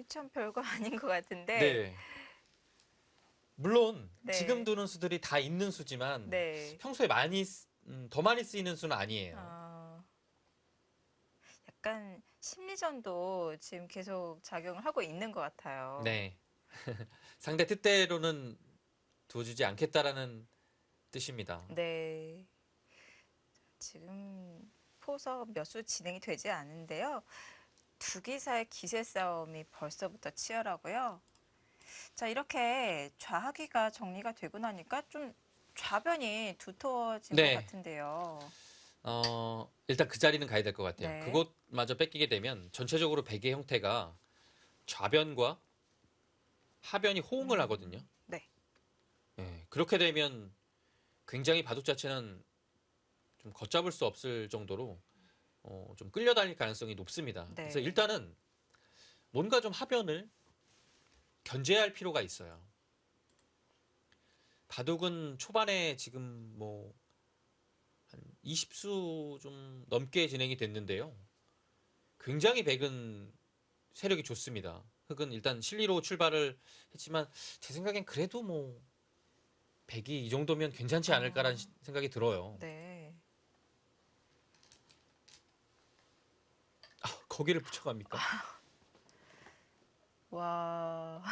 Speaker 1: 참 별거 아닌 것 같은데.
Speaker 2: 네. 물론
Speaker 1: 네.
Speaker 2: 지금 두는 수들이 다 있는 수지만
Speaker 1: 네.
Speaker 2: 평소에 더 많이 쓰이는 수는 아니에요.
Speaker 1: 약간 심리전도 지금 계속 작용을 하고 있는 것 같아요.
Speaker 2: 네. 상대 뜻대로는 두어주지 않겠다라는 뜻입니다.
Speaker 1: 네. 지금 포석 몇 수 진행이 되지 않은데요. 두 기사의 기세 싸움이 벌써부터 치열하고요. 자, 이렇게 좌하기가 정리가 되고 나니까 좀 좌변이 두터워진
Speaker 2: 네.
Speaker 1: 것 같은데요.
Speaker 2: 일단 그 자리는 가야 될 것 같아요.
Speaker 1: 네.
Speaker 2: 그곳마저 뺏기게 되면 전체적으로 베개 형태가 좌변과 하변이 호응을 하거든요.
Speaker 1: 네.
Speaker 2: 네, 그렇게 되면 굉장히 바둑 자체는 좀 걷잡을 수 없을 정도로 좀 끌려다닐 가능성이 높습니다.
Speaker 1: 네.
Speaker 2: 그래서 일단은 뭔가 좀 하변을 견제할 필요가 있어요. 바둑은 초반에 지금 뭐 한 20수 좀 넘게 진행이 됐는데요. 굉장히 백은 세력이 좋습니다. 흑은 일단 실리로 출발을 했지만 제 생각엔 그래도 뭐 백이 이 정도면 괜찮지 않을까라는 생각이 들어요.
Speaker 1: 네.
Speaker 2: 거기를 붙여갑니까?
Speaker 1: 와,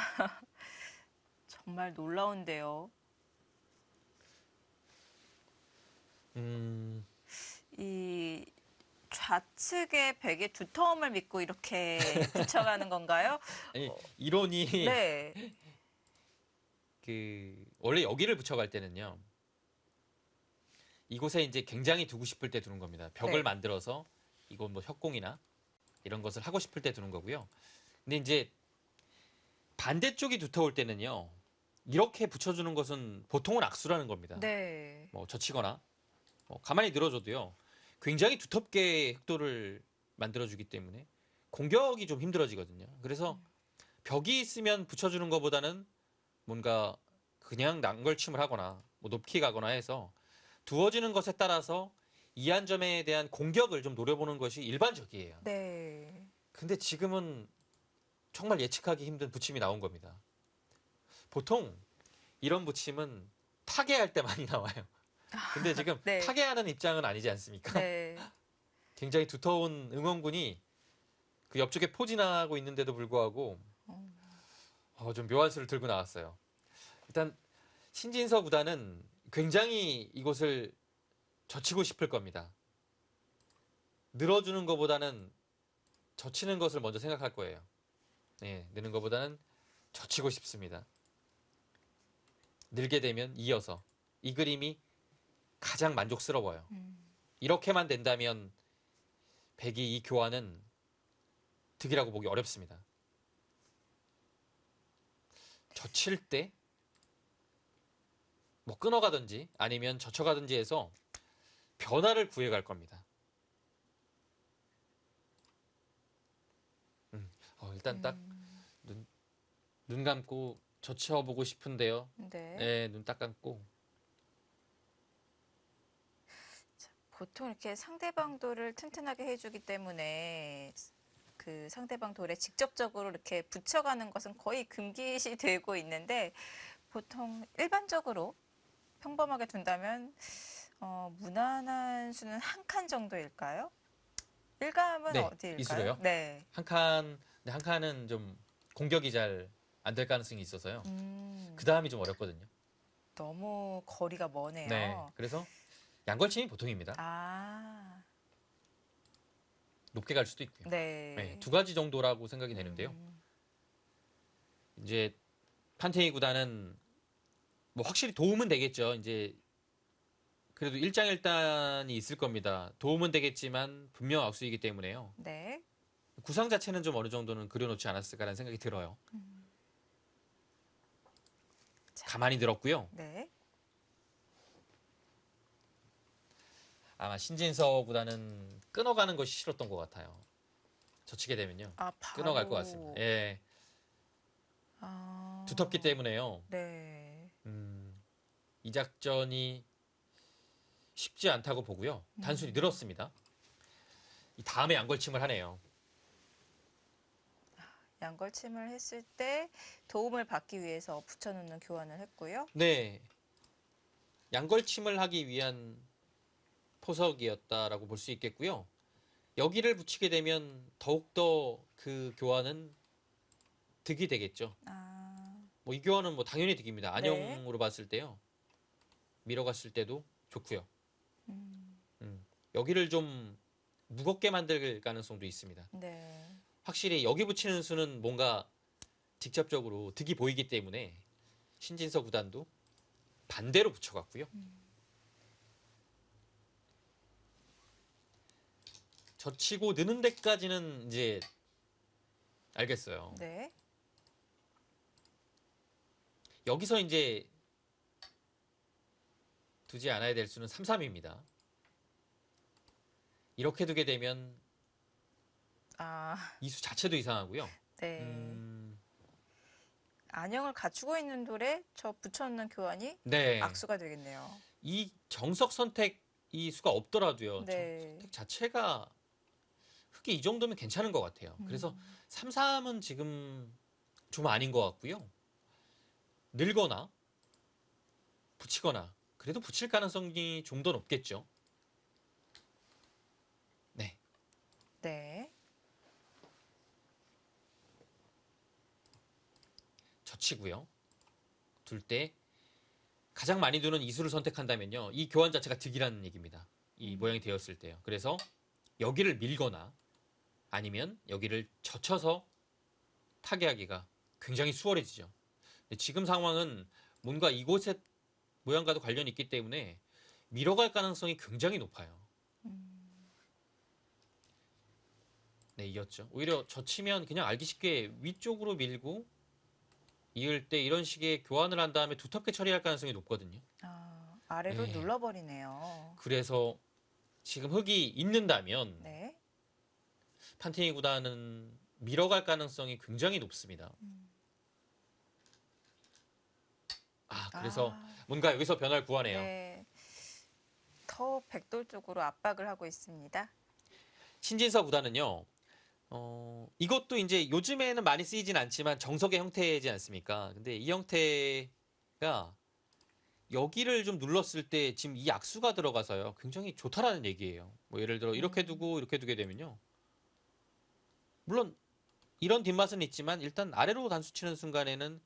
Speaker 1: 정말 놀라운데요. 이 좌측의 백의 두터움을 믿고 이렇게 붙여가는 건가요?
Speaker 2: 아니, 이론이
Speaker 1: 네.
Speaker 2: 원래 여기를 붙여갈 때는요. 이곳에 이제 굉장히 두고 싶을 때 두는 겁니다. 벽을
Speaker 1: 네.
Speaker 2: 만들어서 이건 뭐 협공이나 이런 것을 하고 싶을 때 두는 거고요. 근데 이제 반대쪽이 두터울 때는요. 이렇게 붙여주는 것은 보통은 악수라는 겁니다.
Speaker 1: 네.
Speaker 2: 뭐 젖히거나 가만히 늘어줘도요. 굉장히 두텁게 흑도를 만들어주기 때문에 공격이 좀 힘들어지거든요. 그래서 벽이 있으면 붙여주는 것보다는 뭔가 그냥 난걸침을 하거나 뭐 높게 가거나 해서 두어지는 것에 따라서 이한점에 대한 공격을 좀 노려보는 것이 일반적이에요.
Speaker 1: 네.
Speaker 2: 근데 지금은 정말 예측하기 힘든 부침이 나온 겁니다. 보통 이런 부침은 타개할 때 많이 나와요. 근데 지금
Speaker 1: 네.
Speaker 2: 타개하는 입장은 아니지 않습니까?
Speaker 1: 네.
Speaker 2: 굉장히 두터운 응원군이 그 옆쪽에 포진하고 있는데도 불구하고 좀 묘한 수를 들고 나왔어요. 일단 신진서 구단은 굉장히 이곳을 젖히고 싶을 겁니다. 늘어주는 것보다는 젖히는 것을 먼저 생각할 거예요. 네, 느는 것보다는 젖히고 싶습니다. 늘게 되면 이어서 이 그림이 가장 만족스러워요. 이렇게만 된다면 백이 이 교환은 득이라고 보기 어렵습니다. 젖힐 때 뭐 끊어가든지 아니면 젖혀가든지 해서 변화를 구해갈 겁니다. 일단 딱 눈 감고 젖혀보고 싶은데요.
Speaker 1: 네.
Speaker 2: 네, 눈 딱 감고.
Speaker 1: 보통 이렇게 상대방 돌을 튼튼하게 해주기 때문에 그 상대방 돌에 직접적으로 이렇게 붙여가는 것은 거의 금기시 되고 있는데 보통 일반적으로 평범하게 둔다면 무난한 수는 한 칸 정도일까요? 일감은
Speaker 2: 네,
Speaker 1: 어디일까요?
Speaker 2: 이수로요?
Speaker 1: 네.
Speaker 2: 한 칸은 좀 공격이 잘 안 될 가능성이 있어서요. 그 다음이 좀 어렵거든요.
Speaker 1: 너무 거리가 머네요.
Speaker 2: 네, 그래서 양걸침이 보통입니다.
Speaker 1: 아,
Speaker 2: 높게 갈 수도 있고요.
Speaker 1: 네.
Speaker 2: 네, 두 가지 정도라고 생각이 되는데요. 이제 판테이 구단은 뭐 확실히 도움은 되겠죠. 이제 그래도 일장일단이 있을 겁니다. 도움은 되겠지만 분명 악수이기 때문에요.
Speaker 1: 네.
Speaker 2: 구상 자체는 좀 어느 정도는 그려놓지 않았을까라는 생각이 들어요. 가만히 들었고요.
Speaker 1: 네.
Speaker 2: 아마 신진서 구단은 끊어가는 것이 싫었던 것 같아요. 젖히게 되면요.
Speaker 1: 아, 바로.
Speaker 2: 끊어갈 것 같습니다. 예.
Speaker 1: 아,
Speaker 2: 두텁기 때문에요.
Speaker 1: 네.
Speaker 2: 이 작전이 쉽지 않다고 보고요. 단순히 늘었습니다. 이 다음에 양걸침을 하네요.
Speaker 1: 양걸침을 했을 때 도움을 받기 위해서 붙여놓는 교환을 했고요.
Speaker 2: 네. 양걸침을 하기 위한 포석이었다라고 볼 수 있겠고요. 여기를 붙이게 되면 더욱더 그 교환은 득이 되겠죠.
Speaker 1: 아,
Speaker 2: 뭐 이 교환은 뭐 당연히 득입니다.
Speaker 1: 네.
Speaker 2: 안영으로 봤을 때요. 밀어갔을 때도 좋고요. 여기를 좀 무겁게 만들 가능성도 있습니다.
Speaker 1: 네.
Speaker 2: 확실히 여기 붙이는 수는 뭔가 직접적으로 득이 보이기 때문에 신진서 구단도 반대로 붙여갔고요. 젖히고 느는 데까지는 이제 알겠어요.
Speaker 1: 네.
Speaker 2: 여기서 이제 두지 않아야 될 수는 3, 3입니다. 이렇게 두게 되면
Speaker 1: 아,
Speaker 2: 이 수 자체도 이상하고요.
Speaker 1: 네. 안형을 갖추고 있는 돌에 저 붙여놓는 교환이
Speaker 2: 네.
Speaker 1: 악수가 되겠네요.
Speaker 2: 이 정석 선택 이 수가 없더라도요.
Speaker 1: 네.
Speaker 2: 선택 자체가 흙이 이 정도면 괜찮은 것 같아요. 그래서 3, 3은 지금 좀 아닌 것 같고요. 늘거나 붙이거나 그래도 붙일 가능성이 좀 더 높겠죠. 네.
Speaker 1: 네.
Speaker 2: 젖히고요. 둘 때 가장 많이 두는 이수를 선택한다면요. 이 교환 자체가 득이라는 얘기입니다. 이 모양이 되었을 때요. 그래서 여기를 밀거나 아니면 여기를 젖혀서 타개하기가 굉장히 수월해지죠. 지금 상황은 뭔가 이곳의 모양과도 관련이 있기 때문에 밀어갈 가능성이 굉장히 높아요. 네, 이었죠. 오히려 젖히면 그냥 알기 쉽게 위쪽으로 밀고 이을 때 이런 식의 교환을 한 다음에 두텁게 처리할 가능성이 높거든요.
Speaker 1: 아, 아래로
Speaker 2: 네.
Speaker 1: 눌러버리네요.
Speaker 2: 그래서 지금 흙이 있는다면
Speaker 1: 네.
Speaker 2: 판테이 구단은 밀어갈 가능성이 굉장히 높습니다. 그래서
Speaker 1: 아,
Speaker 2: 뭔가 여기서 변화를 구하네요.
Speaker 1: 네. 더 더 백돌 쪽으로 압박을 하고 있습니다.
Speaker 2: 신진서 구단은요. 이것도 이제 요즘에는 많이 쓰이진 않지만 정석의 형태지 않습니까? 근데 이 형태가 여기를 좀 눌렀을 때 지금 이 악수가 들어가서요. 굉장히 좋다라는 얘기예요. 뭐 예를 들어 이렇게 두고 이렇게 두게 되면요. 물론 이런 뒷맛은 있지만 일단 아래로 단수 치는 순간에는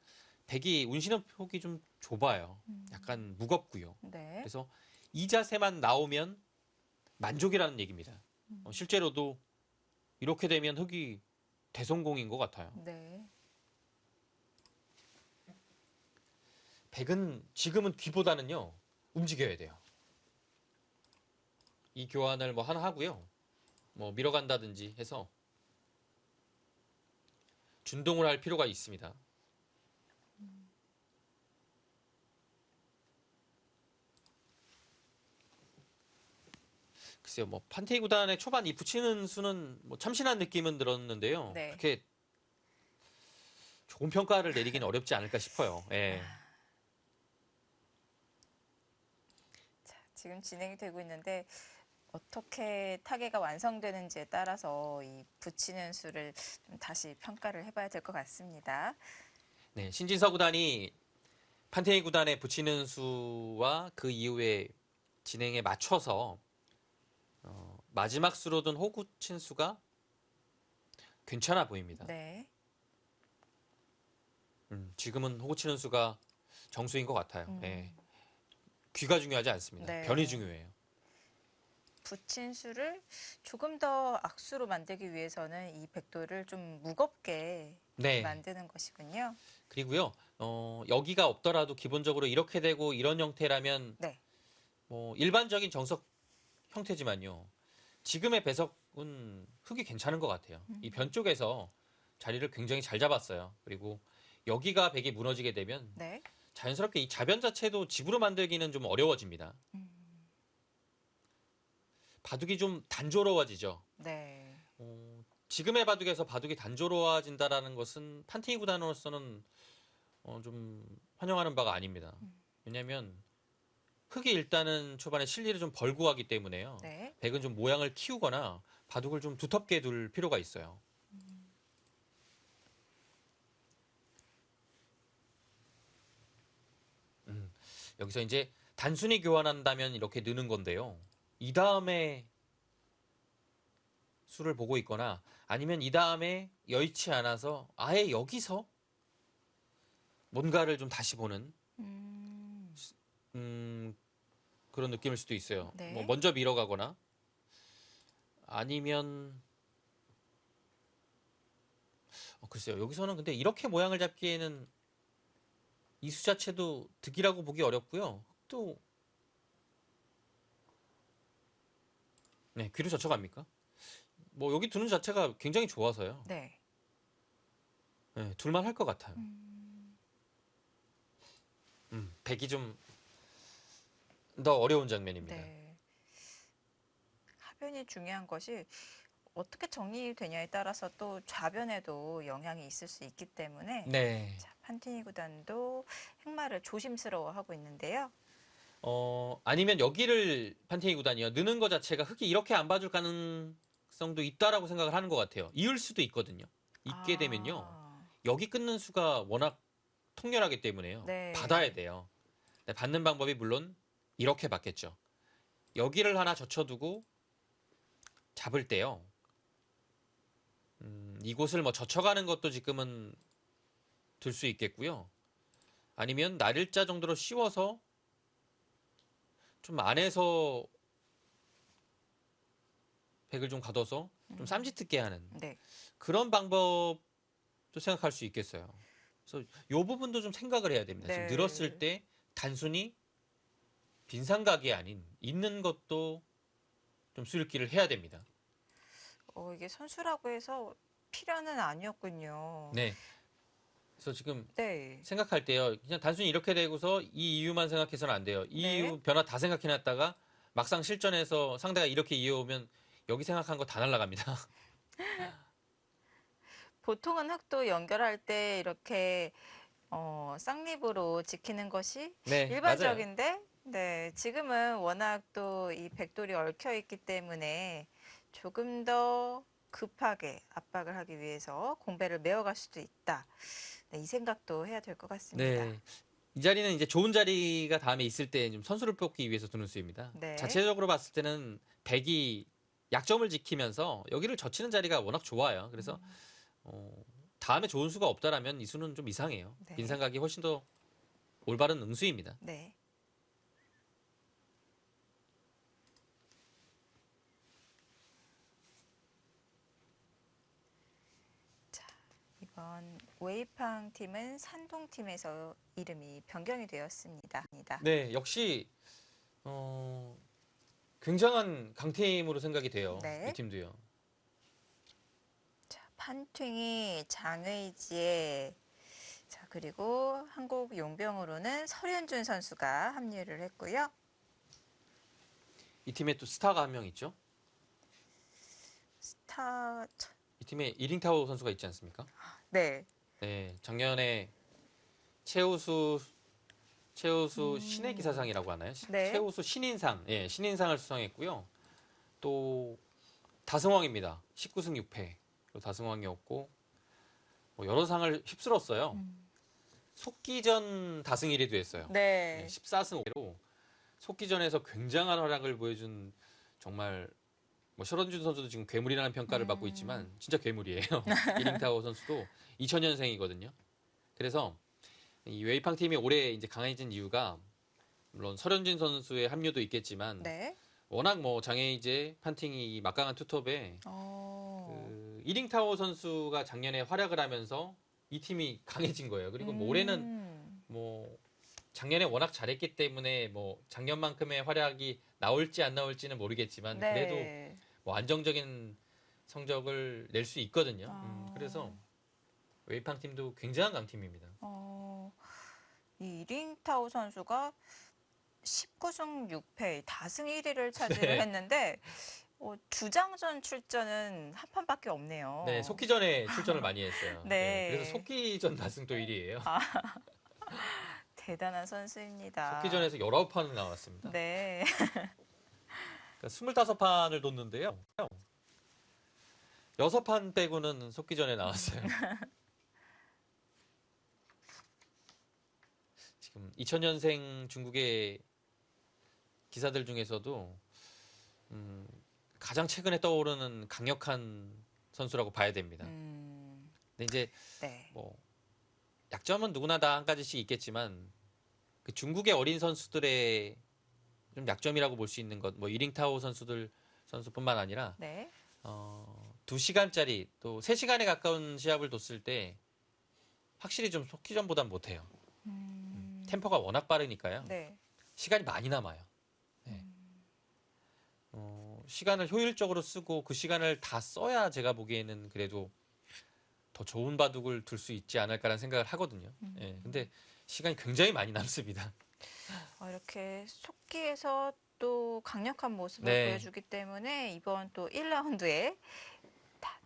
Speaker 2: 백이 운신의 폭이 좀 좁아요. 약간 무겁고요.
Speaker 1: 네.
Speaker 2: 그래서 이 자세만 나오면 만족이라는 얘기입니다. 실제로도 이렇게 되면 흑이 대성공인 것 같아요.
Speaker 1: 네.
Speaker 2: 백은 지금은 귀보다는요 움직여야 돼요. 이 교환을 뭐 하나 하고요. 뭐 밀어간다든지 해서 준동을 할 필요가 있습니다. 글쎄요, 뭐 판테이 구단의 초반 이 붙이는 수는 뭐 참신한 느낌은 들었는데요.
Speaker 1: 네.
Speaker 2: 그렇게 좋은 평가를 내리기는 어렵지 않을까 싶어요. 예.
Speaker 1: 자, 지금 진행이 되고 있는데 어떻게 타개가 완성되는지에 따라서 이 붙이는 수를 좀 다시 평가를 해봐야 될 것 같습니다.
Speaker 2: 네, 신진서 구단이 판테이 구단의 붙이는 수와 그 이후에 진행에 맞춰서 마지막 수로 둔 호구 친 수가 괜찮아 보입니다.
Speaker 1: 네.
Speaker 2: 지금은 호구 치는 수가 정수인 것 같아요. 예. 귀가 중요하지 않습니다.
Speaker 1: 네.
Speaker 2: 변이 중요해요.
Speaker 1: 붙인 수를 조금 더 악수로 만들기 위해서는 이 백돌을 좀 무겁게
Speaker 2: 네.
Speaker 1: 만드는 것이군요.
Speaker 2: 그리고요, 여기가 없더라도 기본적으로 이렇게 되고 이런 형태라면
Speaker 1: 네.
Speaker 2: 뭐 일반적인 정석 형태지만요. 지금의 배석은 흙이 괜찮은 것 같아요. 이 변 쪽에서 자리를 굉장히 잘 잡았어요. 그리고 여기가 백이 무너지게 되면
Speaker 1: 네.
Speaker 2: 자연스럽게 이 자변 자체도 집으로 만들기는 좀 어려워집니다. 바둑이 좀 단조로워지죠.
Speaker 1: 네.
Speaker 2: 지금의 바둑에서 바둑이 단조로워진다라는 것은 판테이 구단으로서는 좀 환영하는 바가 아닙니다. 왜냐하면 흑이 일단은 초반에 실리를 좀 벌고 하기 때문에요.
Speaker 1: 네.
Speaker 2: 백은 좀 모양을 키우거나 바둑을 좀 두텁게 둘 필요가 있어요. 여기서 이제 단순히 교환한다면 이렇게 느는 건데요. 이 다음에 수를 보고 있거나 아니면 이 다음에 여의치 않아서 아예 여기서 뭔가를 좀 다시 보는 그런 느낌일 수도 있어요.
Speaker 1: 네.
Speaker 2: 뭐 먼저 밀어가거나 아니면 글쎄요. 여기서는 근데 이렇게 모양을 잡기에는 이 수 자체도 득이라고 보기 어렵고요. 또 네, 귀로 젖혀갑니까? 뭐 여기 두는 자체가 굉장히 좋아서요.
Speaker 1: 네.
Speaker 2: 네, 둘만 할 것 같아요. 백이 좀 더 어려운 장면입니다.
Speaker 1: 네. 하변이 중요한 것이 어떻게 정리되냐에 따라서 또 좌변에도 영향이 있을 수 있기 때문에
Speaker 2: 네.
Speaker 1: 자, 판티니 구단도 행마를 조심스러워하고 있는데요.
Speaker 2: 아니면 여기를 판테이 구단이요. 느는 것 자체가 흑이 이렇게 안 봐줄 가능성도 있다라고 생각을 하는 것 같아요. 이을 수도 있거든요. 있게 되면요. 여기 끊는 수가 워낙 통렬하기 때문에요.
Speaker 1: 네.
Speaker 2: 받아야 돼요. 네, 받는 방법이 물론 이렇게 받겠죠. 여기를 하나 젖혀두고 잡을 때요. 이곳을 뭐 젖혀가는 것도 지금은 들 수 있겠고요. 아니면 날일자 정도로 씌워서 좀 안에서 백을 좀 가둬서 좀 쌈짓듣게 하는
Speaker 1: 네.
Speaker 2: 그런 방법도 생각할 수 있겠어요. 그래서 이 부분도 좀 생각을 해야 됩니다.
Speaker 1: 네.
Speaker 2: 지금 늘었을 때 단순히 빈상각이 아닌 있는 것도 좀 수읽기를 해야 됩니다.
Speaker 1: 이게 선수라고 해서 필연은 아니었군요.
Speaker 2: 네. 그래서 지금
Speaker 1: 네.
Speaker 2: 생각할 때요. 그냥 단순히 이렇게 되고서 이 이유만 생각해서는 안 돼요. 이
Speaker 1: 네.
Speaker 2: 이유 변화 다 생각해놨다가 막상 실전에서 상대가 이렇게 이어오면 여기 생각한 거 다 날아갑니다.
Speaker 1: 보통은 흙도 연결할 때 이렇게 쌍립으로 지키는 것이
Speaker 2: 네,
Speaker 1: 일반적인데 네, 지금은 워낙 또 이 백돌이 얽혀 있기 때문에 조금 더 급하게 압박을 하기 위해서 공배를 메워갈 수도 있다. 네, 이 생각도 해야 될 것 같습니다.
Speaker 2: 네. 이 자리는 이제 좋은 자리가 다음에 있을 때 좀 선수를 뽑기 위해서 두는 수입니다.
Speaker 1: 네.
Speaker 2: 자체적으로 봤을 때는 백이 약점을 지키면서 여기를 젖히는 자리가 워낙 좋아요. 그래서 다음에 좋은 수가 없다라면 이 수는 좀 이상해요.
Speaker 1: 네.
Speaker 2: 빈상각이 훨씬 더 올바른 응수입니다.
Speaker 1: 네. 자, 이번 웨이팡 팀은 산동 팀에서 이름이 변경이 되었습니다.
Speaker 2: 네, 역시 굉장한 강팀으로 생각이 돼요.
Speaker 1: 네.
Speaker 2: 이 팀도요.
Speaker 1: 자, 판퉁이 장의지에 자, 그리고 한국 용병으로는 설현준 선수가 합류를 했고요.
Speaker 2: 이 팀에 또 스타가 한 명 있죠.
Speaker 1: 스타
Speaker 2: 이 팀에 이링타오 선수가 있지 않습니까?
Speaker 1: 네.
Speaker 2: 네, 작년에 최우수 신의 기사상이라고 하나요?
Speaker 1: 네.
Speaker 2: 최우수 신인상, 예, 신인상을 수상했고요. 또 다승왕입니다. 19승 6패 다승왕이었고 뭐 여러 상을 휩쓸었어요. 속기전 다승 1위도 했어요.
Speaker 1: 네.
Speaker 2: 14승 5패로 속기전에서 굉장한 활약을 보여준 정말 뭐 셔런준 선수도 지금 괴물이라는 평가를 받고 있지만 진짜 괴물이에요. 이링타오 선수도 2000년생이거든요. 그래서 이 웨이팡 팀이 올해 이제 강해진 이유가 물론 설현진 선수의 합류도 있겠지만
Speaker 1: 네.
Speaker 2: 워낙 뭐 장애이제 판팅이 막강한 투톱에 그 이링타오 선수가 작년에 활약을 하면서 이 팀이 강해진 거예요. 그리고 뭐 올해는 뭐 작년에 워낙 잘했기 때문에 뭐 작년만큼의 활약이 나올지 안 나올지는 모르겠지만
Speaker 1: 네.
Speaker 2: 그래도 뭐 안정적인 성적을 낼 수 있거든요. 그래서 웨이팡 팀도 굉장한 강팀입니다.
Speaker 1: 이 이링타오 선수가 19승 6패 다승 1위를 차지를
Speaker 2: 네.
Speaker 1: 했는데 주장전 출전은 한 판밖에 없네요.
Speaker 2: 네, 속기전에 출전을 많이 했어요.
Speaker 1: 네.
Speaker 2: 그래서 속기전 다승도 1위예요.
Speaker 1: 대단한 선수입니다.
Speaker 2: 속기전에서 19판을 나왔습니다.
Speaker 1: 네.
Speaker 2: 그러니까 25판을 뒀는데요. 6판 빼고는 속기전에 나왔어요. 지금 2000년생 중국의 기사들 중에서도 가장 최근에 떠오르는 강력한 선수라고 봐야 됩니다. 근데 이제
Speaker 1: 네.
Speaker 2: 뭐 약점은 누구나 다 한 가지씩 있겠지만 그 중국의 어린 선수들의 좀 약점이라고 볼 수 있는 것, 뭐 이링타오 선수뿐만 아니라
Speaker 1: 네.
Speaker 2: 2시간짜리 또 3시간에 가까운 시합을 뒀을 때 확실히 좀 속기전보단 못해요. 템포가 워낙 빠르니까요.
Speaker 1: 네.
Speaker 2: 시간이 많이 남아요. 네. 시간을 효율적으로 쓰고 그 시간을 다 써야 제가 보기에는 그래도 더 좋은 바둑을 둘 수 있지 않을까라는 생각을 하거든요. 예, 근데 시간이 굉장히 많이 남습니다.
Speaker 1: 이렇게 속기에서 또 강력한 모습을
Speaker 2: 네.
Speaker 1: 보여주기 때문에 이번 또 1라운드에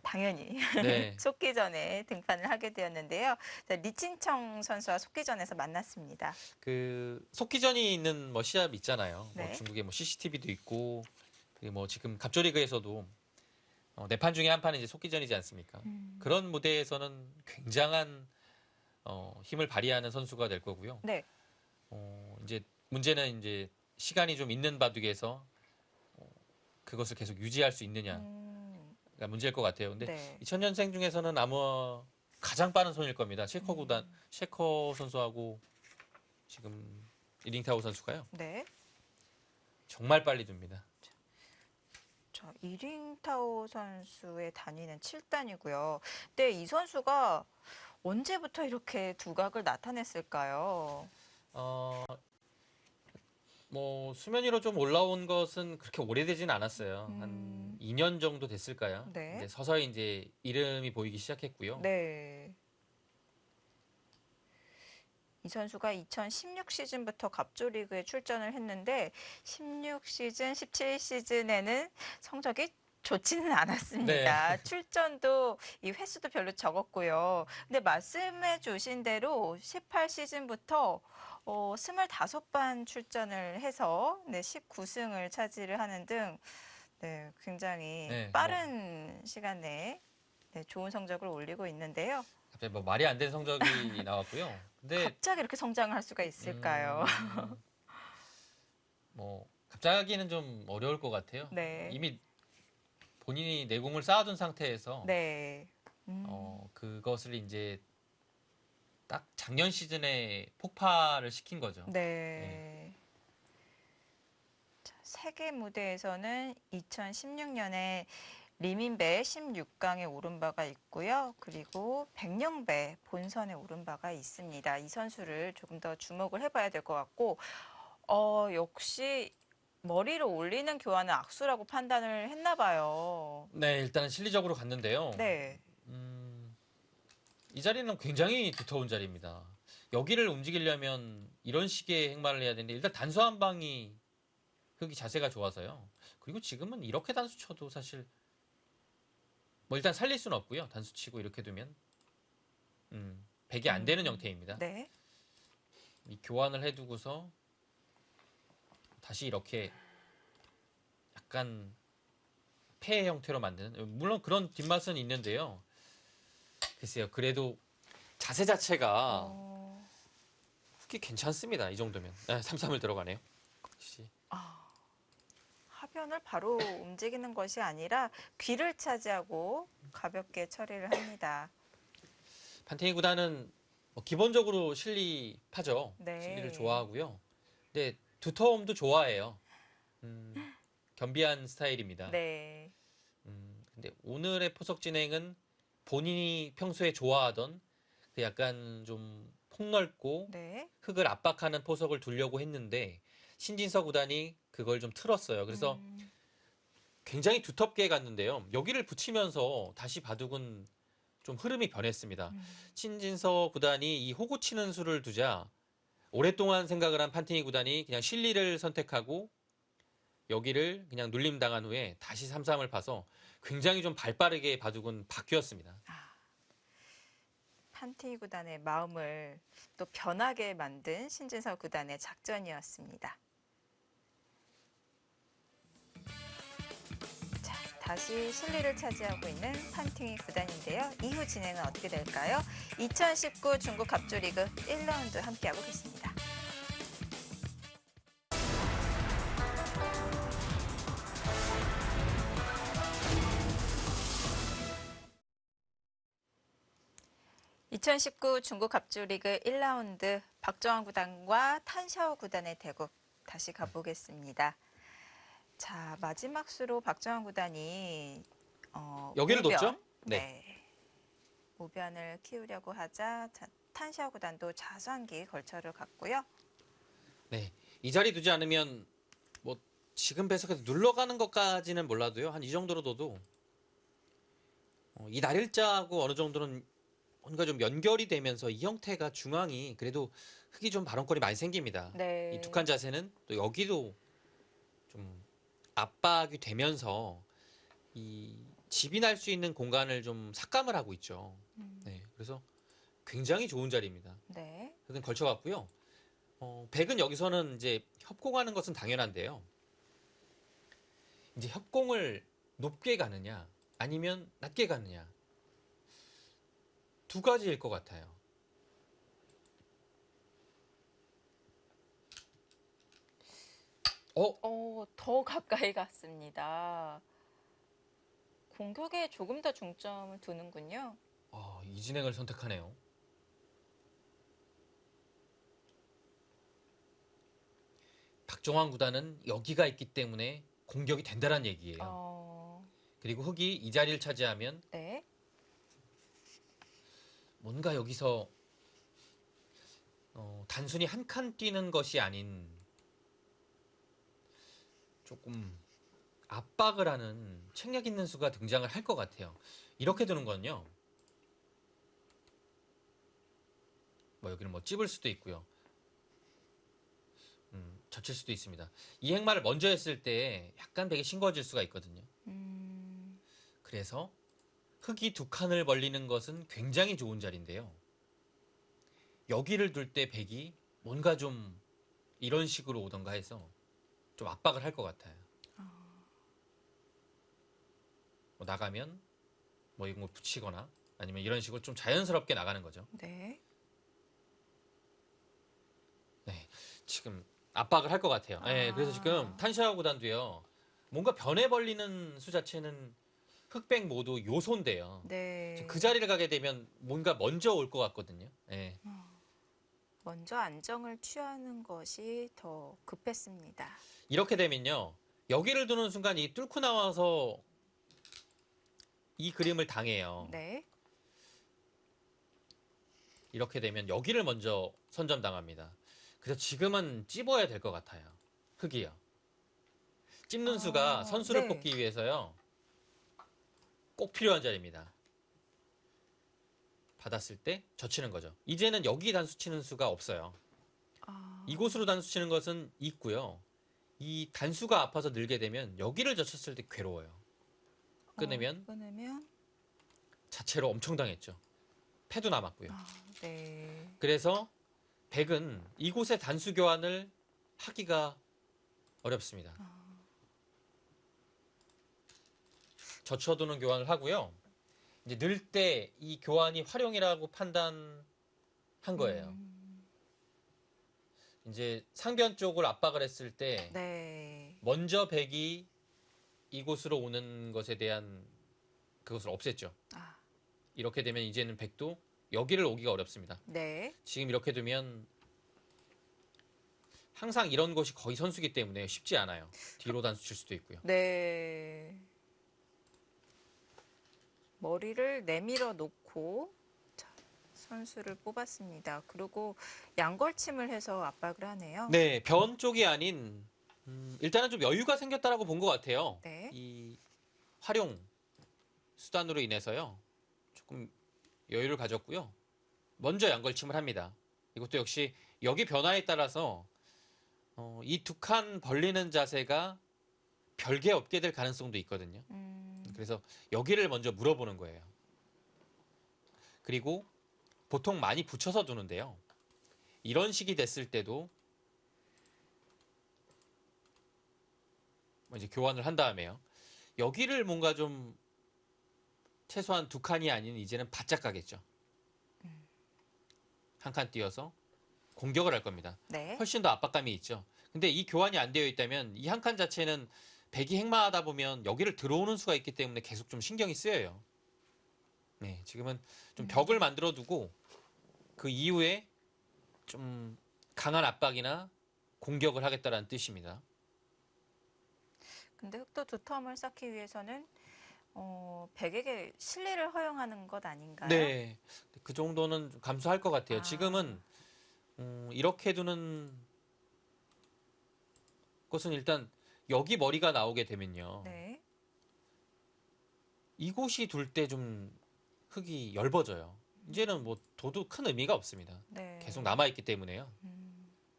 Speaker 1: 당연히
Speaker 2: 네.
Speaker 1: 속기전에 등판을 하게 되었는데요. 자, 리친청 선수와 속기전에서 만났습니다.
Speaker 2: 그 속기전이 있는 뭐 시합 있잖아요.
Speaker 1: 네.
Speaker 2: 뭐 중국에 뭐 CCTV도 있고 그리고 뭐 지금 갑조리그에서도 4판 중에 한 판은 이제 속기전이지 않습니까? 그런 무대에서는 굉장한 힘을 발휘하는 선수가 될 거고요.
Speaker 1: 네.
Speaker 2: 이제 문제는 이제 시간이 좀 있는 바둑에서 그것을 계속 유지할 수 있느냐가 문제일 것 같아요. 근데
Speaker 1: 네.
Speaker 2: 2000년생 중에서는 아마 가장 빠른 손일 겁니다. 셰커 선수하고 지금 이링타오 선수가요.
Speaker 1: 네.
Speaker 2: 정말 빨리 둡니다.
Speaker 1: 자, 이링타오 선수의 단위는 7단이고요. 근데 이 선수가 언제부터 이렇게 두각을 나타냈을까요?
Speaker 2: 뭐 수면 위로 좀 올라온 것은 그렇게 오래되진 않았어요. 한 2년 정도 됐을까요?
Speaker 1: 네.
Speaker 2: 이제 서서히 이제 이름이 보이기 시작했고요.
Speaker 1: 네. 이 선수가 2016 시즌부터 갑조리그에 출전을 했는데 16 시즌, 17 시즌에는 성적이 좋지는 않았습니다. 출전도 이 횟수도 별로 적었고요. 근데 말씀해 주신 대로 18시즌부터 25번 출전을 해서 네, 19승을 차지를 하는 등 네, 굉장히
Speaker 2: 네,
Speaker 1: 빠른 시간 내에 네, 좋은 성적을 올리고 있는데요.
Speaker 2: 갑자기 뭐 말이 안 되는 성적이 나왔고요. 근데
Speaker 1: 갑자기 이렇게 성장을 할 수가 있을까요?
Speaker 2: 뭐 갑자기는 좀 어려울 것 같아요.
Speaker 1: 네.
Speaker 2: 이미 본인이 내공을 쌓아둔 상태에서
Speaker 1: 네.
Speaker 2: 그것을 이제 딱 작년 시즌에 폭발을 시킨 거죠.
Speaker 1: 네. 자, 세계 무대에서는 2016년에 리민배 16강에 오른 바가 있고요. 그리고 백령배 본선에 오른 바가 있습니다. 이 선수를 조금 더 주목을 해봐야 될 것 같고, 역시 머리를 올리는 교환은 악수라고 판단을 했나 봐요.
Speaker 2: 네, 일단은 실리적으로 갔는데요.
Speaker 1: 네.
Speaker 2: 이 자리는 굉장히 두터운 자리입니다. 여기를 움직이려면 이런 식의 행마를 해야 되는데 일단 단수 한 방이 흙이 자세가 좋아서요. 그리고 지금은 이렇게 단수 쳐도 사실 뭐 일단 살릴 수는 없고요. 단수 치고 이렇게 두면 100이 안 되는 형태입니다.
Speaker 1: 네.
Speaker 2: 이 교환을 해두고서 다시 이렇게 약간 폐 형태로 만드는 물론 그런 뒷맛은 있는데요. 글쎄요. 그래도 자세 자체가 흙이 괜찮습니다. 이 정도면 3-3을 들어가네요. 역시.
Speaker 1: 하변을 바로 움직이는 것이 아니라 귀를 차지하고 가볍게 처리를 합니다.
Speaker 2: 판테이 구단은 뭐 기본적으로 실리파죠.
Speaker 1: 네.
Speaker 2: 실리를 좋아하고요. 근데 두터움도 좋아해요. 겸비한 스타일입니다.
Speaker 1: 네.
Speaker 2: 근데 오늘의 포석 진행은 본인이 평소에 좋아하던 그 약간 좀 폭넓고
Speaker 1: 네.
Speaker 2: 흙을 압박하는 포석을 두려고 했는데 신진서 구단이 그걸 좀 틀었어요. 그래서 굉장히 두텁게 갔는데요. 여기를 붙이면서 다시 바둑은 좀 흐름이 변했습니다. 신진서 구단이 이 호구 치는 수를 두자 오랫동안 생각을 한 판팅이 구단이 그냥 실리를 선택하고 여기를 그냥 눌림당한 후에 다시 3-3을 파서 굉장히 좀 발빠르게 바둑은 바뀌었습니다.
Speaker 1: 판티 구단의 마음을 또 변하게 만든 신진서 구단의 작전이었습니다. 자, 다시 실리를 차지하고 있는 판팅이 구단인데요. 이후 진행은 어떻게 될까요? 2019 중국 갑조리그 1라운드 함께하고 계십니다. (2019) 중국 갑조리그 1라운드 박정환 구단과 탄샤오 구단의 대국 다시 가보겠습니다. 자, 마지막 수로 박정환 구단이
Speaker 2: 여기를
Speaker 1: 우변,
Speaker 2: 뒀죠?
Speaker 1: 네. 우변을 키우려고 하자 탄샤오 구단도 자수한기 걸쳐를 갔고요.
Speaker 2: 네, 이 자리 두지 않으면 뭐 지금 배석해서 눌러가는 것까지는 몰라도요. 한 이 정도로 둬도 이 날일자하고 어느 정도는 뭔가 좀 연결이 되면서 이 형태가 중앙이 그래도 흙이 좀 발언권이 많이 생깁니다.
Speaker 1: 네.
Speaker 2: 이 툭한 자세는 또 여기도 좀 압박이 되면서 이 집이 날 수 있는 공간을 좀 삭감을 하고 있죠. 네, 그래서 굉장히 좋은 자리입니다.
Speaker 1: 네.
Speaker 2: 흙은 걸쳐갔고요. 백은 여기서는 이제 협공하는 것은 당연한데요. 이제 협공을 높게 가느냐 아니면 낮게 가느냐 두 가지일 것 같아요.
Speaker 1: 더 가까이 갔습니다. 공격에 조금 더 중점을 두는군요.
Speaker 2: 이 진행을 선택하네요. 박정환 구단은 여기가 있기 때문에 공격이 된다는 얘기예요. 그리고 흙이 이 자리를 차지하면
Speaker 1: 네.
Speaker 2: 뭔가 여기서 단순히 한 칸 뛰는 것이 아닌 조금 압박을 하는 책략 있는 수가 등장을 할 것 같아요. 이렇게 두는 건요. 뭐 여기는 뭐 찝을 수도 있고요. 젖힐 수도 있습니다. 이 행마를 먼저 했을 때 약간 백이 싱거워질 수가 있거든요. 그래서 흙이 두 칸을 벌리는 것은 굉장히 좋은 자리인데요. 여기를 둘 때 백이 뭔가 좀 이런 식으로 오던가 해서 좀 압박을 할 것 같아요. 뭐 나가면 뭐 이거 뭐 붙이거나 아니면 이런 식으로 좀 자연스럽게 나가는 거죠.
Speaker 1: 네.
Speaker 2: 네, 지금 압박을 할 것 같아요. 네, 그래서 지금 탄샤오 구단도요. 뭔가 변해 벌리는 수 자체는 흑백 모두 요소인데요.
Speaker 1: 네.
Speaker 2: 그 자리를 가게 되면 뭔가 먼저 올 것 같거든요. 네.
Speaker 1: 먼저 안정을 취하는 것이 더 급했습니다.
Speaker 2: 이렇게 되면요. 여기를 두는 순간 이 뚫고 나와서 이 그림을 당해요.
Speaker 1: 네.
Speaker 2: 이렇게 되면 여기를 먼저 선점당합니다. 그래서 지금은 찝어야 될 것 같아요. 흙이요. 찝는 수가 선수를
Speaker 1: 네.
Speaker 2: 뽑기 위해서요. 꼭 필요한 자리입니다. 받았을 때 젖히는 거죠. 이제는 여기 단수 치는 수가 없어요. 이곳으로 단수 치는 것은 있고요. 이 단수가 아파서 늘게 되면 여기를 젖혔을 때 괴로워요. 끊으면 자체로 엄청 당했죠. 패도 남았고요.
Speaker 1: 네.
Speaker 2: 그래서 백은 이곳에 단수 교환을 하기가 어렵습니다. 젖혀두는 교환을 하고요. 이제 늘 때 이 교환이 활용이라고 판단한 거예요. 이제 상변 쪽을 압박을 했을 때
Speaker 1: 네.
Speaker 2: 먼저 백이 이곳으로 오는 것에 대한 그것을 없앴죠. 이렇게 되면 이제는 백도 여기를 오기가 어렵습니다.
Speaker 1: 네.
Speaker 2: 지금 이렇게 두면 항상 이런 것이 거의 선수기 때문에 쉽지 않아요. 뒤로 단수 칠 수도 있고요.
Speaker 1: 네. 머리를 내밀어 놓고 자, 선수를 뽑았습니다. 그리고 양걸침을 해서 압박을 하네요.
Speaker 2: 네, 변 쪽이 아닌 일단은 좀 여유가 생겼다라고 본 것 같아요.
Speaker 1: 네.
Speaker 2: 이 활용 수단으로 인해서요. 조금 여유를 가졌고요. 먼저 양걸침을 합니다. 이것도 역시 여기 변화에 따라서 이 두 칸 벌리는 자세가 별개 없게 될 가능성도 있거든요. 그래서 여기를 먼저 물어보는 거예요. 그리고 보통 많이 붙여서 두는데요. 이런 식이 됐을 때도 이제 교환을 한 다음에요. 여기를 뭔가 좀 최소한 두 칸이 아닌 이제는 바짝 가겠죠. 한 칸 띄어서 공격을 할 겁니다.
Speaker 1: 네.
Speaker 2: 훨씬 더 압박감이 있죠. 근데 이 교환이 안 되어 있다면 이 한 칸 자체는 백이 행마하다 보면 여기를 들어오는 수가 있기 때문에 계속 좀 신경이 쓰여요. 네, 지금은 좀 벽을 만들어 두고 그 이후에 좀 강한 압박이나 공격을 하겠다라는 뜻입니다.
Speaker 1: 근데 흑도 두 텀을 쌓기 위해서는 백에게 실리를 허용하는 것 아닌가요?
Speaker 2: 네, 그 정도는 좀 감수할 것 같아요. 지금은 이렇게 두는 것은 일단 여기 머리가 나오게 되면요.
Speaker 1: 네.
Speaker 2: 이곳이 둘 때 좀 흙이 엷어져요. 이제는 뭐 둬도 큰 의미가 없습니다.
Speaker 1: 네.
Speaker 2: 계속 남아있기 때문에요.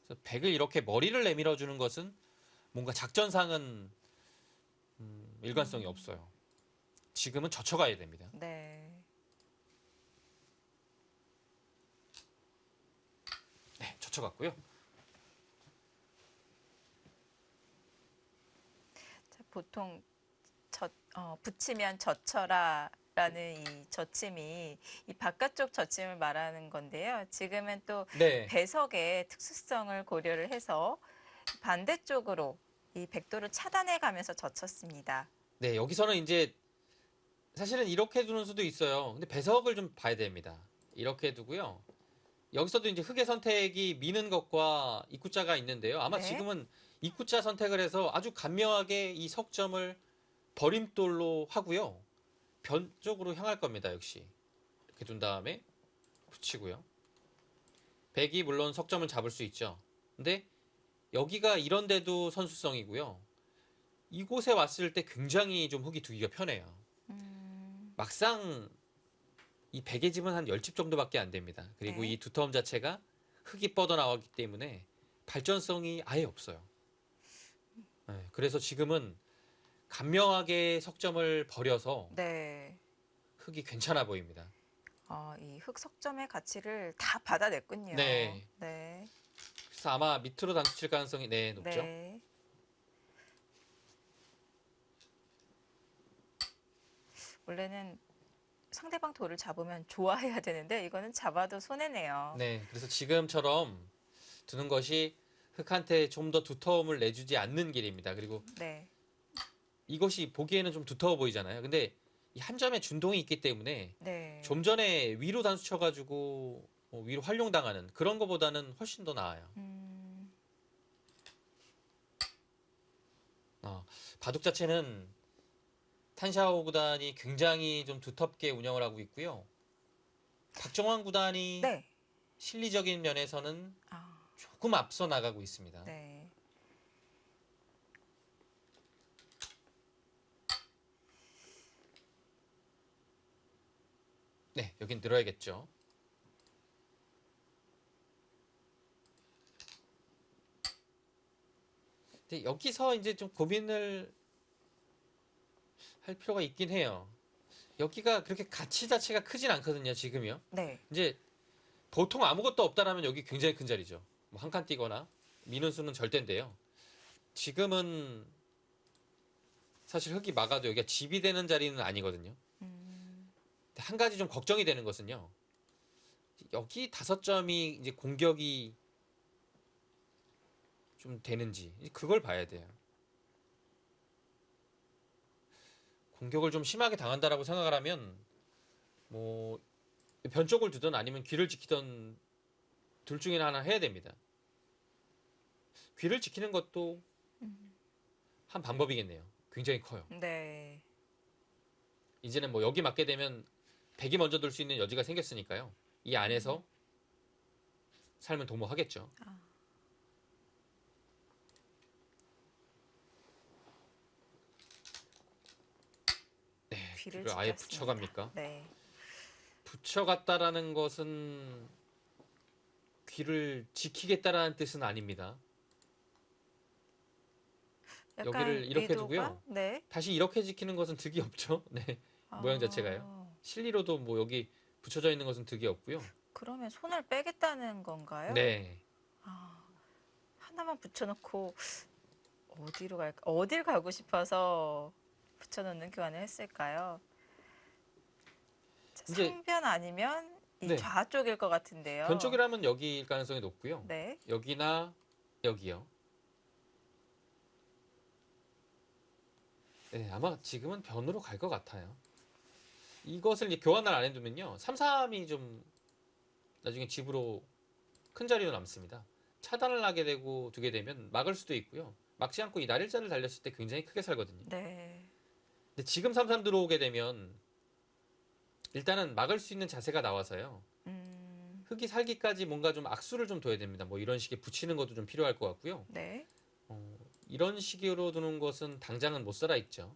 Speaker 2: 그래서 백을 이렇게 머리를 내밀어 주는 것은 뭔가 작전상은 일관성이 없어요. 지금은 젖혀가야 됩니다.
Speaker 1: 네.
Speaker 2: 네, 젖혀갔고요.
Speaker 1: 자, 보통 붙이면 젖혀라라는 이 젖힘이 이 바깥쪽 젖힘을 말하는 건데요. 지금은 또
Speaker 2: 네,
Speaker 1: 배석의 특수성을 고려를 해서 반대쪽으로 이 백도를 차단해 가면서 젖혔습니다.
Speaker 2: 네, 여기서는 이제 사실은 이렇게 두는 수도 있어요. 근데 배석을 좀 봐야 됩니다. 이렇게 두고요. 여기서도 이제 흙의 선택이 미는 것과 입구자가 있는데요. 아마
Speaker 1: 네.
Speaker 2: 지금은 입구자 선택을 해서 아주 간명하게 이 석점을 버림돌로 하고요. 변 쪽으로 향할 겁니다. 역시 이렇게 둔 다음에 붙이고요. 백이 물론 석점을 잡을 수 있죠. 근데 여기가 이런데도 선수성이고요. 이곳에 왔을 때 굉장히 좀 흙이 두기가 편해요. 막상 이 백의 집은 한 10집 정도밖에 안 됩니다. 그리고
Speaker 1: 네.
Speaker 2: 이 두터움 자체가 흙이 뻗어나왔기 때문에 발전성이 아예 없어요. 네, 그래서 지금은 간명하게 석점을 버려서
Speaker 1: 네.
Speaker 2: 흙이 괜찮아 보입니다.
Speaker 1: 이 흑석점의 가치를 다 받아냈군요.
Speaker 2: 네.
Speaker 1: 네.
Speaker 2: 그래서 아마 밑으로 단수 칠 가능성이 네, 높죠.
Speaker 1: 네. 원래는 상대방 돌을 잡으면 좋아해야 되는데 이거는 잡아도 손해네요.
Speaker 2: 네. 그래서 지금처럼 두는 것이 흙한테 좀 더 두터움을 내주지 않는 길입니다. 그리고
Speaker 1: 네.
Speaker 2: 이것이 보기에는 좀 두터워 보이잖아요. 근데 이 한 점에 준동이 있기 때문에
Speaker 1: 네.
Speaker 2: 좀 전에 위로 단수 쳐가지고 위로 활용당하는 그런 거보다는 훨씬 더 나아요. 바둑 자체는 탄샤오 구단이 굉장히 좀 두텁게 운영을 하고 있고요. 박정환 구단이
Speaker 1: 네.
Speaker 2: 실리적인 면에서는
Speaker 1: 아,
Speaker 2: 조금 앞서 나가고 있습니다.
Speaker 1: 네.
Speaker 2: 네, 여긴 늘어야겠죠. 근데 여기서 이제 좀 고민을 할 필요가 있긴 해요. 여기가 그렇게 가치 자체가 크진 않거든요, 지금이요.
Speaker 1: 네.
Speaker 2: 이제 보통 아무것도 없다라면 여기 굉장히 큰 자리죠. 뭐 한 칸 뛰거나 미는 수는 절대인데요. 지금은 사실 흙이 막아도 여기가 집이 되는 자리는 아니거든요. 근데 한 가지 좀 걱정이 되는 것은요. 여기 5점이 이제 공격이 좀 되는지 그걸 봐야 돼요. 공격을 좀 심하게 당한다라고 생각을 하면 뭐 변 쪽을 두든 아니면 귀를 지키던 둘 중에 하나 해야 됩니다. 귀를 지키는 것도 한 방법이겠네요. 굉장히 커요.
Speaker 1: 네.
Speaker 2: 이제는 뭐 여기 맞게 되면 백이 먼저 둘 수 있는 여지가 생겼으니까요. 이 안에서 삶은 도모하겠죠. 네,
Speaker 1: 귀를
Speaker 2: 귀를 아예
Speaker 1: 지켰습니다.
Speaker 2: 붙여갑니까?
Speaker 1: 네.
Speaker 2: 붙여갔다라는 것은 귀를 지키겠다라는 뜻은 아닙니다.
Speaker 1: 약간
Speaker 2: 여기를 이렇게
Speaker 1: 의도가?
Speaker 2: 두고요.
Speaker 1: 네.
Speaker 2: 다시 이렇게 지키는 것은 득이 없죠. 네, 모양 자체가요. 실리로도 뭐 여기 붙여져 있는 것은 득이 없고요.
Speaker 1: 그러면 손을 빼겠다는 건가요?
Speaker 2: 네,
Speaker 1: 하나만 붙여놓고 어디로 갈까? 어딜 가고 싶어서 붙여놓는 교환을 했을까요? 자,
Speaker 2: 이제-
Speaker 1: 상변 아니면 이
Speaker 2: 네.
Speaker 1: 좌쪽일 것 같은데요.
Speaker 2: 변 쪽이라면 여기일 가능성이 높고요.
Speaker 1: 네.
Speaker 2: 여기나 여기요. 네, 아마 지금은 변으로 갈 것 같아요. 이것을 이제 교환을 안 해두면요. 3, 3이 좀 나중에 집으로 큰 자리로 남습니다. 차단을 하게 되고 두게 되면 막을 수도 있고요. 막지 않고 이 날일자를 달렸을 때 굉장히 크게 살거든요.
Speaker 1: 네.
Speaker 2: 근데 지금 3, 3 들어오게 되면 일단은 막을 수 있는 자세가 나와서요. 흙이 살기까지 뭔가 좀 악수를 좀 둬야 됩니다. 뭐 이런 식의 붙이는 것도 좀 필요할 것 같고요.
Speaker 1: 네.
Speaker 2: 이런 식으로 두는 것은 당장은 못 살아 있죠.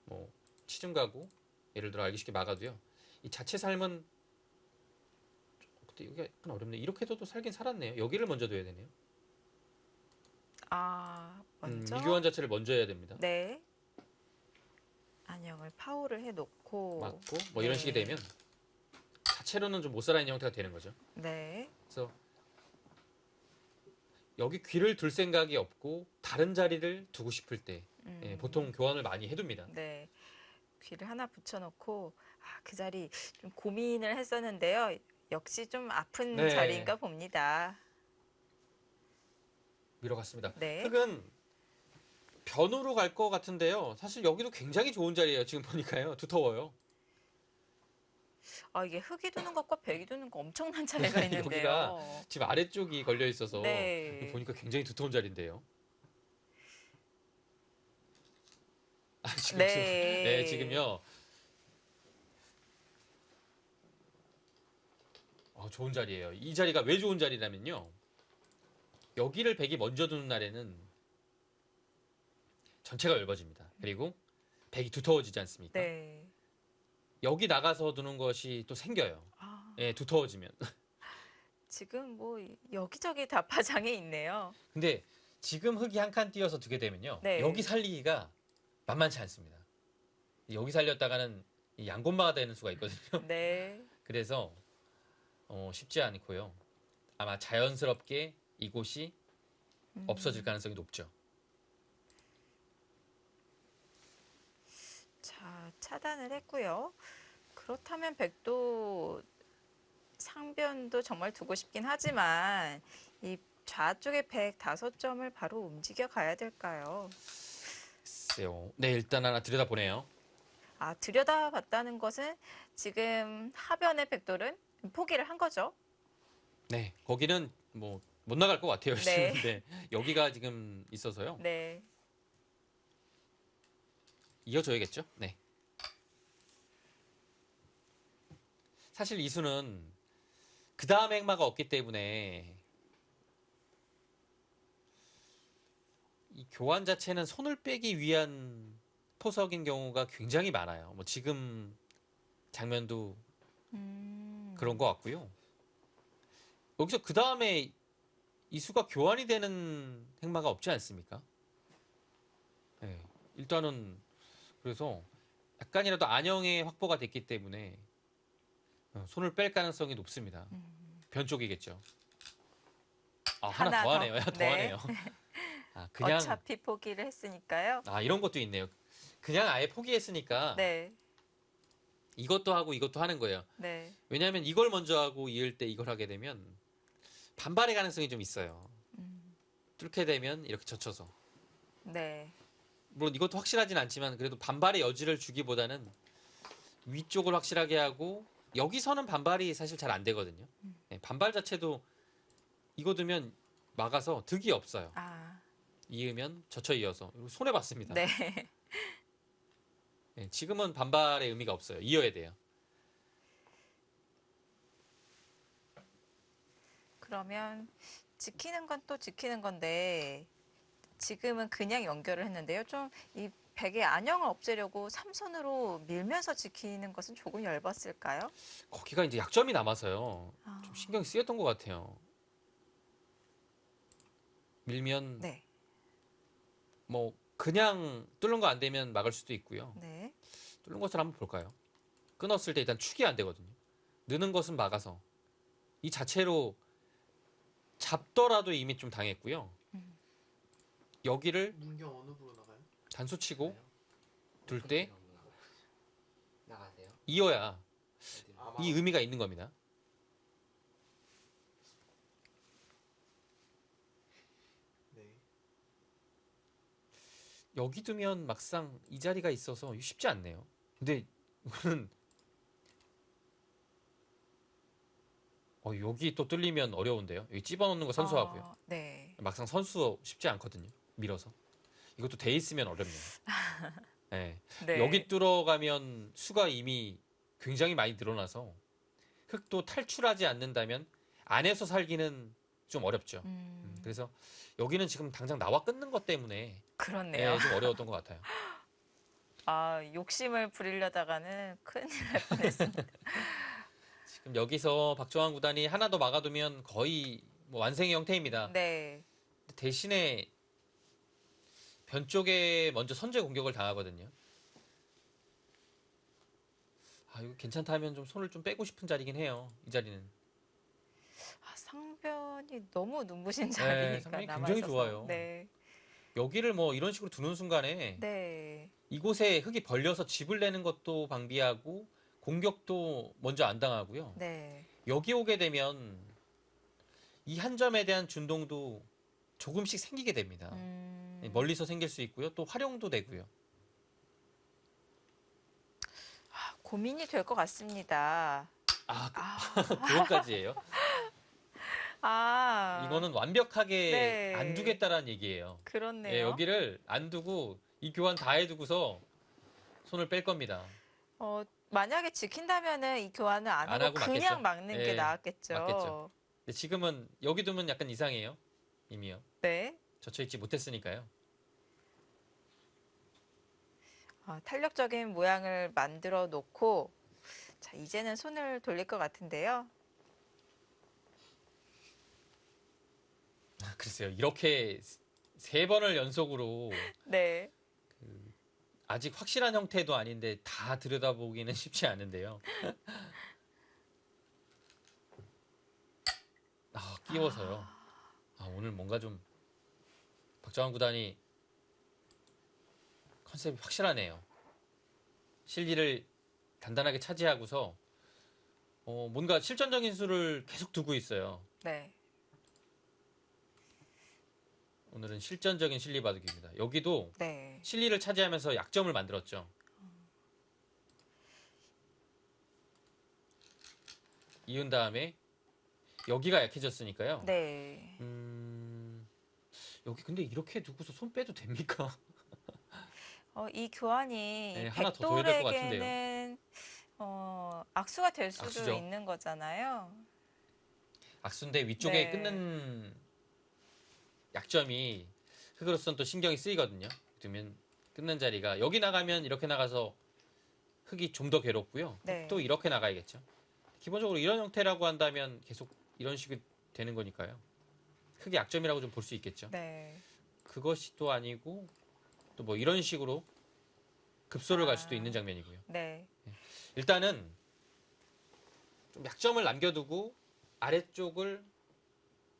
Speaker 2: 뭐 치중 가고 예를 들어 알기 쉽게 막아도요. 이 자체 삶은 근데 여기가 약간 어렵네. 이렇게 둬도 살긴 살았네요. 여기를 먼저 둬야 되네요.
Speaker 1: 먼저.
Speaker 2: 미교환 자체를 먼저 해야 됩니다.
Speaker 1: 네. 안형을 파호를 해놓고.
Speaker 2: 맞고 뭐 이런 식이 되면 자체로는 좀 못 살아 있는 형태가 되는 거죠.
Speaker 1: 네.
Speaker 2: 그래서 여기 귀를 둘 생각이 없고 다른 자리를 두고 싶을 때 보통 교환을 많이 해둡니다.
Speaker 1: 네. 귀를 하나 붙여놓고 그 자리 좀 고민을 했었는데요. 역시 좀 아픈
Speaker 2: 네.
Speaker 1: 자리인가 봅니다.
Speaker 2: 밀어갔습니다.
Speaker 1: 네.
Speaker 2: 흙은 변으로 갈 것 같은데요. 사실 여기도 굉장히 좋은 자리예요. 지금 보니까요. 두터워요.
Speaker 1: 이게 흙이 두는 것과 백이 두는 거 엄청난 차이가 있는데요.
Speaker 2: 여기가 집 아래쪽이 걸려 있어서
Speaker 1: 네.
Speaker 2: 보니까 굉장히 두터운 자리인데요. 지금,
Speaker 1: 네.
Speaker 2: 지금요. 좋은 자리예요. 이 자리가 왜 좋은 자리냐면요. 여기를 백이 먼저 두는 날에는 전체가 넓어집니다. 그리고 백이 두터워지지 않습니까?
Speaker 1: 네.
Speaker 2: 여기 나가서 두는 것이 또 생겨요. 두터워지면.
Speaker 1: 지금 뭐 여기저기 다 파장이 있네요.
Speaker 2: 근데 지금 흙이 한 칸 띄어서 두게 되면요.
Speaker 1: 네.
Speaker 2: 여기 살리기가 만만치 않습니다. 여기 살렸다가는 이 양곤마가 되는 수가 있거든요.
Speaker 1: 네.
Speaker 2: 그래서 쉽지 않고요. 아마 자연스럽게 이곳이 없어질 가능성이 높죠.
Speaker 1: 자, 차단을 했고요. 그렇다면 백도 상변도 정말 두고 싶긴 하지만 이 좌쪽에 105점을 바로 움직여 가야 될까요?
Speaker 2: 글쎄요. 네, 일단 하나 들여다보네요.
Speaker 1: 아, 들여다봤다는 것은 지금 하변의 백돌은 포기를 한 거죠?
Speaker 2: 네, 거기는 뭐 못 나갈 것 같아요.
Speaker 1: 네.
Speaker 2: 근데 여기가 지금 있어서요.
Speaker 1: 네.
Speaker 2: 이어져야겠죠? 네. 사실 이 수는 그 다음 행마가 없기 때문에 이 교환 자체는 손을 빼기 위한 포석인 경우가 굉장히 많아요. 뭐 지금 장면도 그런 것 같고요. 여기서 그 다음에 이 수가 교환이 되는 행마가 없지 않습니까? 네, 일단은 그래서 약간이라도 안형의 확보가 됐기 때문에 손을 뺄 가능성이 높습니다. 변 쪽이겠죠. 아, 하나 더 하네요. 더
Speaker 1: 네.
Speaker 2: 하네요. 아, 그냥
Speaker 1: 어차피 포기를 했으니까요.
Speaker 2: 아, 이런 것도 있네요. 그냥 아예 포기했으니까
Speaker 1: 네.
Speaker 2: 이것도 하고 이것도 하는 거예요.
Speaker 1: 네.
Speaker 2: 왜냐하면 이걸 먼저 하고 이을 때 이걸 하게 되면 반발의 가능성이 좀 있어요. 뚫게 되면 이렇게 젖혀서.
Speaker 1: 네.
Speaker 2: 물론 이것도 확실하진 않지만 그래도 반발의 여지를 주기보다는 위쪽을 확실하게 하고 여기서는 반발이 사실 잘 안 되거든요. 네, 반발 자체도 이거 두면 막아서 득이 없어요.
Speaker 1: 아,
Speaker 2: 이으면 젖혀 이어서 손해 봤습니다.
Speaker 1: 네.
Speaker 2: 네, 지금은 반발의 의미가 없어요. 이어야 돼요.
Speaker 1: 그러면 지키는 건 또 지키는 건데 지금은 그냥 연결을 했는데요. 좀 이 백의 안형을 없애려고 삼선으로 밀면서 지키는 것은 조금 얇았을까요?
Speaker 2: 거기가 이제 약점이 남아서요.
Speaker 1: 아,
Speaker 2: 좀 신경이 쓰였던 것 같아요. 밀면
Speaker 1: 네.
Speaker 2: 뭐 그냥 뚫는 거 안 되면 막을 수도 있고요.
Speaker 1: 네.
Speaker 2: 뚫는 것을 한번 볼까요? 끊었을 때 일단 축이 안 되거든요. 느는 것은 막아서 이 자체로 잡더라도 이미 좀 당했고요. 여기를
Speaker 3: 문경 어느 부로 나가요?
Speaker 2: 단수 치고 둘 때
Speaker 4: 나가세요.
Speaker 2: 이어야
Speaker 3: 아,
Speaker 2: 이 의미가 있는 겁니다.
Speaker 3: 네.
Speaker 2: 여기 두면 막상 이 자리가 있어서 쉽지 않네요. 근데 이거는 여기 또 뚫리면 어려운데요. 여기 집어넣는 거 선수하고요.
Speaker 1: 네.
Speaker 2: 막상 선수 쉽지 않거든요. 밀어서. 이것도 돼 있으면 어렵네요. 네.
Speaker 1: 네.
Speaker 2: 여기 뚫어가면 수가 이미 굉장히 많이 늘어나서 흙도 탈출하지 않는다면 안에서 살기는 좀 어렵죠. 그래서 여기는 지금 당장 나와 끊는 것 때문에
Speaker 1: 그렇네요.
Speaker 2: 좀 어려웠던 것 같아요.
Speaker 1: 아, 욕심을 부리려다가는 큰일 날 뻔했습니다.
Speaker 2: 지금 여기서 박정환 구단이 하나 더 막아두면 거의 뭐 완승의 형태입니다.
Speaker 1: 네.
Speaker 2: 대신에 변 쪽에 먼저 선제 공격을 당하거든요. 아, 이거 괜찮다 하면 좀 손을 좀 빼고 싶은 자리긴 해요. 이 자리는.
Speaker 1: 아, 상변이 너무 눈부신 자리니까
Speaker 2: 상변이
Speaker 1: 남아
Speaker 2: 굉장히
Speaker 1: 있어서.
Speaker 2: 좋아요.
Speaker 1: 네.
Speaker 2: 여기를 뭐 이런 식으로 두는 순간에
Speaker 1: 네.
Speaker 2: 이곳에 흙이 벌려서 집을 내는 것도 방비하고 공격도 먼저 안 당하고요.
Speaker 1: 네.
Speaker 2: 여기 오게 되면 이 한 점에 대한 준동도 조금씩 생기게 됩니다. 멀리서 생길 수 있고요. 또 활용도 되고요.
Speaker 1: 아, 고민이 될 것 같습니다.
Speaker 2: 아,
Speaker 1: 아,
Speaker 2: 그것까지예요.
Speaker 1: 아,
Speaker 2: 이거는 완벽하게
Speaker 1: 네.
Speaker 2: 안 두겠다라는 얘기예요.
Speaker 1: 그렇네요.
Speaker 2: 예, 여기를 안 두고 이 교환 다 해두고서 손을 뺄 겁니다.
Speaker 1: 만약에 지킨다면은 이 교환을 안
Speaker 2: 안
Speaker 1: 하고
Speaker 2: 하고
Speaker 1: 그냥
Speaker 2: 맞겠죠.
Speaker 1: 막는 게
Speaker 2: 예,
Speaker 1: 나았겠죠.
Speaker 2: 맞겠죠. 근데 지금은 여기 두면 약간 이상해요. 이미요.
Speaker 1: 네.
Speaker 2: 젖혀있지 못했으니까요.
Speaker 1: 탄력적인 모양을 만들어 놓고 자, 이제는 손을 돌릴 것 같은데요.
Speaker 2: 글쎄요. 이렇게 세 번을 연속으로
Speaker 1: 네.
Speaker 2: 아직 확실한 형태도 아닌데 다 들여다보기는 쉽지 않은데요. 끼워서요. 오늘 뭔가 좀 박정환 구단이 컨셉이 확실하네요. 실리를 단단하게 차지하고서 뭔가 실전적인 수를 계속 두고 있어요.
Speaker 1: 네.
Speaker 2: 오늘은 실전적인 실리 바둑입니다. 여기도
Speaker 1: 네.
Speaker 2: 실리를 차지하면서 약점을 만들었죠. 이은 다음에 여기가 약해졌으니까요.
Speaker 1: 네.
Speaker 2: 여기 근데 이렇게 두고서 손 빼도 됩니까?
Speaker 1: 이 교환이
Speaker 2: 네, 하나 더 둬야 될 것 같은데요.
Speaker 1: 백돌에게는 악수가 될 수도
Speaker 2: 악수죠.
Speaker 1: 있는 거잖아요.
Speaker 2: 악수인데 위쪽에
Speaker 1: 네.
Speaker 2: 끊는 약점이 흑으로서는 또 신경이 쓰이거든요. 그러면 끊는 자리가 여기 나가면 이렇게 나가서 흑이 좀 더 괴롭고요.
Speaker 1: 네.
Speaker 2: 또 이렇게 나가야겠죠. 기본적으로 이런 형태라고 한다면 계속 이런 식이 되는 거니까요. 흑의 약점이라고 좀 볼 수 있겠죠.
Speaker 1: 네.
Speaker 2: 그것이 또 아니고 또 뭐 이런 식으로 급소를 갈 수도 있는 장면이고요.
Speaker 1: 네.
Speaker 2: 일단은 좀 약점을 남겨두고 아래쪽을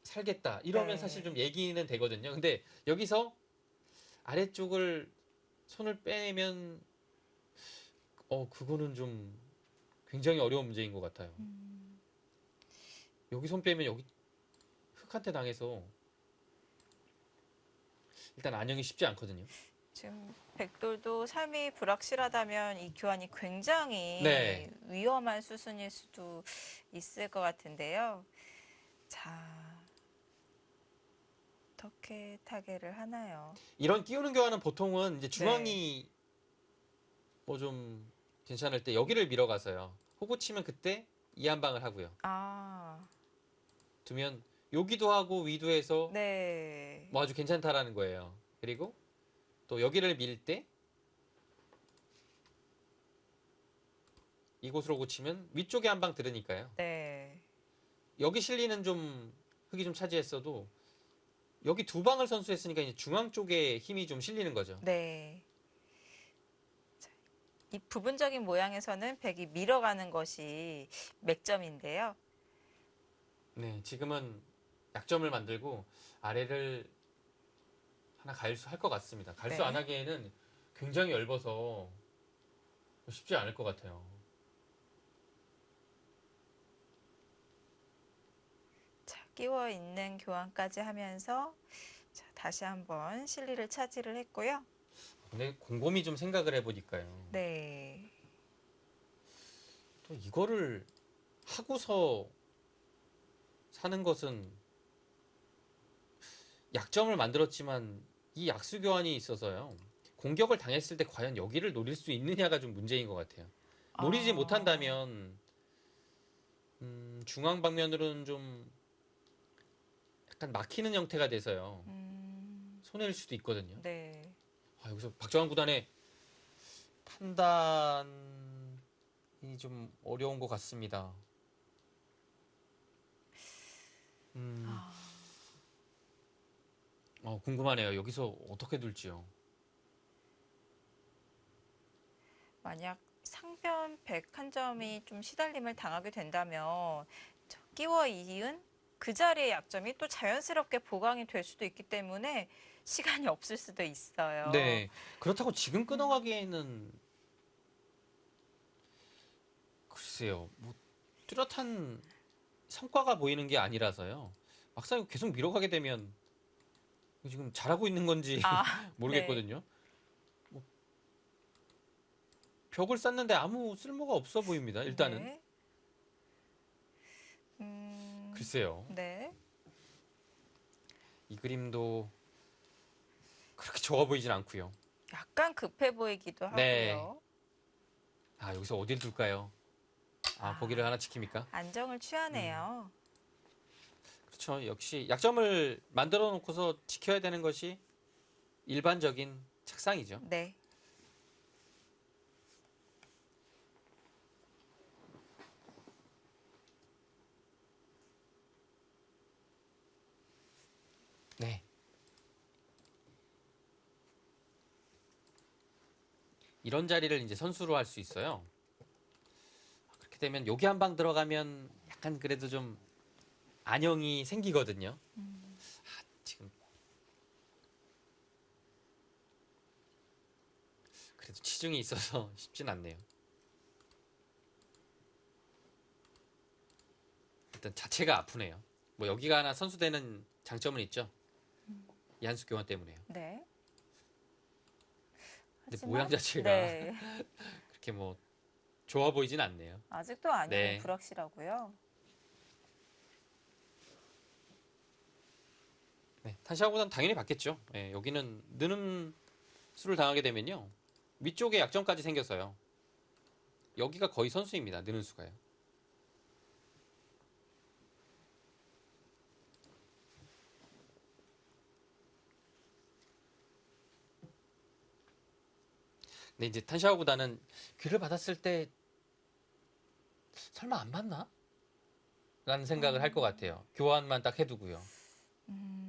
Speaker 2: 살겠다 이러면
Speaker 1: 네.
Speaker 2: 사실 좀 얘기는 되거든요. 근데 여기서 아래쪽을 손을 빼면 그거는 좀 굉장히 어려운 문제인 것 같아요. 여기 손 빼면 여기 흑한테 당해서 일단 안녕이 쉽지 않거든요.
Speaker 1: 지금 백돌도 삶이 불확실하다면 이 교환이 굉장히
Speaker 2: 네.
Speaker 1: 위험한 수순일 수도 있을 것 같은데요. 자, 어떻게 타개를 하나요?
Speaker 2: 이런 끼우는 교환은 보통은 이제 중앙이 뭐 좀 괜찮을 때 여기를 밀어가서요. 호구 치면 그때 이 한 방을 하고요. 두면 여기도 하고 위도 해서
Speaker 1: 네.
Speaker 2: 뭐 아주 괜찮다라는 거예요. 그리고 또 여기를 밀 때 이곳으로 고치면 위쪽에 한 방 들으니까요.
Speaker 1: 네.
Speaker 2: 여기 실리는 좀 흙이 좀 차지했어도 여기 두 방을 선수했으니까 이제 중앙 쪽에 힘이 좀 실리는 거죠.
Speaker 1: 네. 자, 이 부분적인 모양에서는 백이 밀어가는 것이 맥점인데요.
Speaker 2: 네, 지금은 약점을 만들고 아래를 하나 갈수 할 것 같습니다. 갈수
Speaker 1: 네.
Speaker 2: 안 하기에는 굉장히 얇아서 쉽지 않을 것 같아요.
Speaker 1: 자, 끼워 있는 교환까지 하면서 자, 다시 한번 실리를 차지를 했고요.
Speaker 2: 근데 곰곰이 좀 생각을 해보니까요.
Speaker 1: 네.
Speaker 2: 또 이거를 하고서 사는 것은 약점을 만들었지만 이 약수 교환이 있어서요. 공격을 당했을 때 과연 여기를 노릴 수 있느냐가 좀 문제인 것 같아요. 노리지 못한다면 중앙 방면으로는 좀 약간 막히는 형태가 돼서요. 손해일 수도 있거든요.
Speaker 1: 네.
Speaker 2: 여기서 박정환 구단의 판단이 좀 어려운 것 같습니다. 궁금하네요. 여기서 어떻게 둘지요.
Speaker 1: 만약 상변 백 한 점이 좀 시달림을 당하게 된다면 끼워 이은 그 자리의 약점이 또 자연스럽게 보강이 될 수도 있기 때문에 시간이 없을 수도 있어요.
Speaker 2: 네. 그렇다고 지금 끊어가기에는 글쎄요. 뭐 뚜렷한 성과가 보이는 게 아니라서요. 막상 계속 밀어가게 되면 지금 잘하고 있는 건지 모르겠거든요. 뭐 벽을 쌓는데 아무 쓸모가 없어 보입니다. 일단은.
Speaker 1: 네.
Speaker 2: 글쎄요.
Speaker 1: 네.
Speaker 2: 이 그림도 그렇게 좋아 보이진 않고요.
Speaker 1: 약간 급해 보이기도 하고요.
Speaker 2: 네. 여기서 어딜 둘까요? 보기를 하나 지킵니까?
Speaker 1: 안정을 취하네요.
Speaker 2: 그렇죠. 역시 약점을 만들어 놓고서 지켜야 되는 것이 일반적인 책상이죠.
Speaker 1: 네.
Speaker 2: 네. 이런 자리를 이제 선수로 할 수 있어요. 그렇게 되면 여기 한 방 들어가면 약간 그래도 좀 안형이 생기거든요. 지금 그래도 치중이 있어서 쉽진 않네요. 일단 자체가 아프네요. 뭐 여기가 하나 선수되는 장점은 있죠. 이 한수 교환 때문에요.
Speaker 1: 네.
Speaker 2: 근데
Speaker 1: 하지만,
Speaker 2: 모양 자체가
Speaker 1: 네.
Speaker 2: 그렇게 뭐 좋아 보이진 않네요.
Speaker 1: 아직도 안형이
Speaker 2: 네.
Speaker 1: 불확실하고요.
Speaker 2: 네, 탄샤오보다는 당연히 받겠죠. 예, 여기는 느는 수를 당하게 되면요. 위쪽에 약점까지 생겨서요. 여기가 거의 선수입니다. 느는 수가요. 근데 이제 탄샤오보다는 귀를 받았을 때 설마 안 받나? 라는 생각을 할 것 같아요. 교환만 딱 해두고요.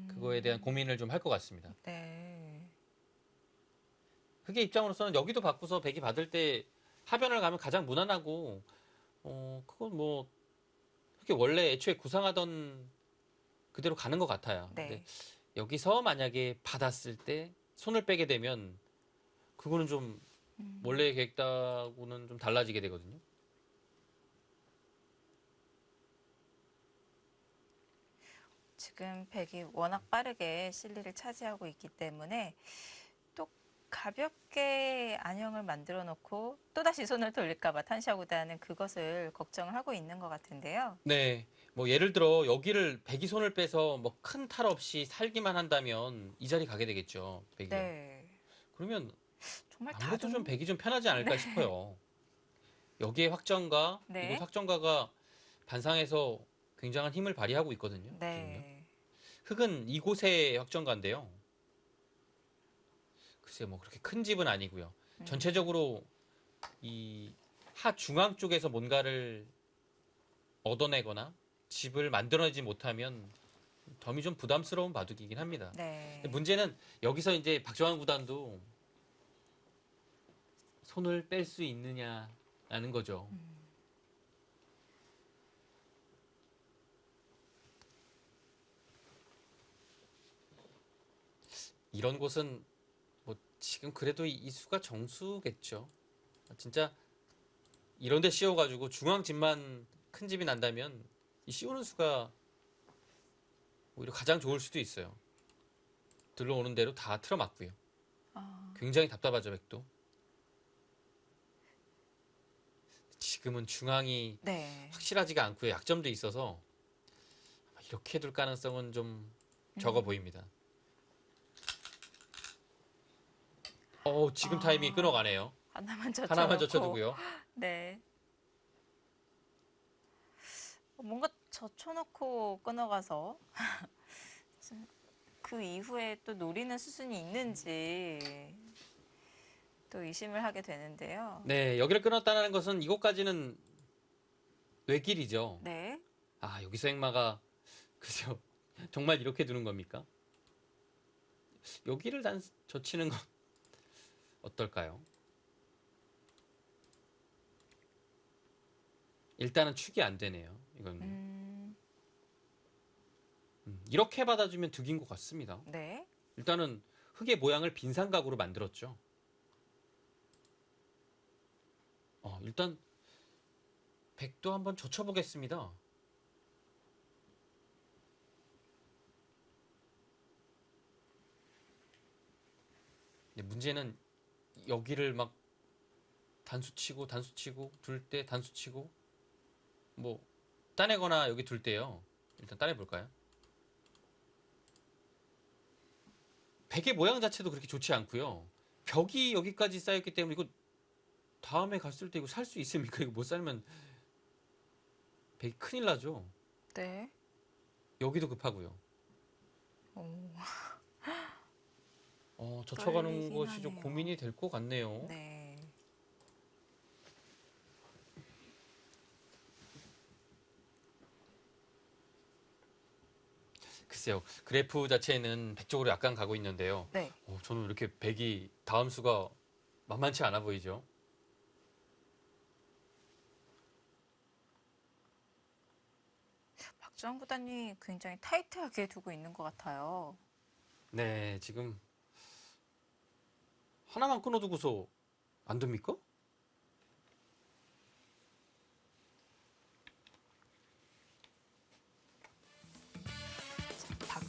Speaker 2: 그거에 대한 고민을 좀 할 것 같습니다.
Speaker 1: 네.
Speaker 2: 흑의 입장으로서는 여기도 받고서 백이 받을 때 하변을 가면 가장 무난하고 그건 뭐 흑이 원래 애초에 구상하던 그대로 가는 것 같아요.
Speaker 1: 네.
Speaker 2: 근데 여기서 만약에 받았을 때 손을 빼게 되면 그거는 좀 원래 계획하고는 좀 달라지게 되거든요.
Speaker 1: 지금 백이 워낙 빠르게 실리를 차지하고 있기 때문에 또 가볍게 안형을 만들어 놓고 또다시 손을 돌릴까봐 탄샤구다는 그것을 걱정을 하고 있는 것 같은데요.
Speaker 2: 네. 뭐 예를 들어 여기를 백이 손을 빼서 뭐 큰 탈 없이 살기만 한다면 이 자리 가게 되겠죠. 백이요.
Speaker 1: 네.
Speaker 2: 그러면
Speaker 1: 정말
Speaker 2: 아무래도
Speaker 1: 다둥.
Speaker 2: 좀 백이 좀 편하지 않을까 싶어요. 여기에 확정가,
Speaker 1: 네.
Speaker 2: 이곳 확정가가 반상에서 굉장한 힘을 발휘하고 있거든요. 지금요.
Speaker 1: 네.
Speaker 2: 흑은 이곳의 확정가인데요. 글쎄 뭐 그렇게 큰 집은 아니고요. 전체적으로 이 하중앙 쪽에서 뭔가를 얻어내거나 집을 만들어내지 못하면 덤이 좀 부담스러운 바둑이긴 합니다.
Speaker 1: 네.
Speaker 2: 근데 문제는 여기서 이제 박정환 구단도 손을 뺄 수 있느냐라는 거죠. 이런 곳은 뭐 지금 그래도 이 수가 정수겠죠. 진짜 이런 데 씌워가지고 중앙 집만 큰 집이 난다면 이 씌우는 수가 오히려 가장 좋을 수도 있어요. 들러오는 대로 다 틀어막고요. 굉장히 답답하죠, 백도. 지금은 중앙이
Speaker 1: 네.
Speaker 2: 확실하지가 않고요. 약점도 있어서 아마 이렇게 둘 가능성은 좀 적어 보입니다. 지금 타이밍이 끊어가네요.
Speaker 1: 하나만 젖혀놓고.
Speaker 2: 하나만 젖혀두고요.
Speaker 1: 네. 뭔가 젖혀놓고 끊어가서 그 이후에 또 노리는 수순이 있는지 또 의심을 하게 되는데요.
Speaker 2: 네, 여기를 끊었다는 것은 이곳까지는 뇌길이죠.
Speaker 1: 네.
Speaker 2: 아, 여기서 행마가 그죠? 정말 이렇게 두는 겁니까? 여기를 젖히는 건 어떨까요? 일단은 축이 안 되네요. 이건 이렇게 받아주면 득인 것 같습니다.
Speaker 1: 네.
Speaker 2: 일단은 흑의 모양을 빈삼각으로 만들었죠. 일단 백도 한번 젖혀보겠습니다. 근데 문제는 여기를 막 단수치고 둘 때 단수치고 뭐 따내거나 여기 둘 때요. 일단 따내볼까요? 백의 모양 자체도 그렇게 좋지 않고요. 벽이 여기까지 쌓였기 때문에 이거 다음에 갔을 때 이거 살 수 있습니까? 이거 못 살면 백이 큰일 나죠.
Speaker 1: 네.
Speaker 2: 여기도 급하고요. 젖혀가는
Speaker 1: 떨리긴
Speaker 2: 것이 좀
Speaker 1: 하네요.
Speaker 2: 고민이 될 것 같네요.
Speaker 1: 네.
Speaker 2: 글쎄요. 그래프 자체는 백 쪽으로 약간 가고 있는데요.
Speaker 1: 네.
Speaker 2: 저는 이렇게 백이 다음 수가 만만치 않아 보이죠.
Speaker 1: 박주환 구단이 굉장히 타이트하게 두고 있는 것 같아요.
Speaker 2: 네, 지금 하나만 끊어두고서 안 됩니까?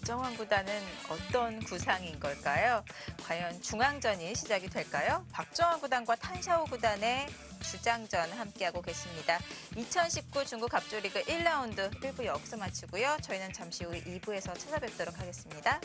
Speaker 1: 박정환 구단은 어떤 구상인 걸까요? 과연 중앙전이 시작이 될까요? 박정환 구단과 탄샤오 구단의 주장전 함께하고 계십니다. 2019 중국 갑조리그 1라운드 1부 여기서 마치고요. 저희는 잠시 후 2부에서 찾아뵙도록 하겠습니다.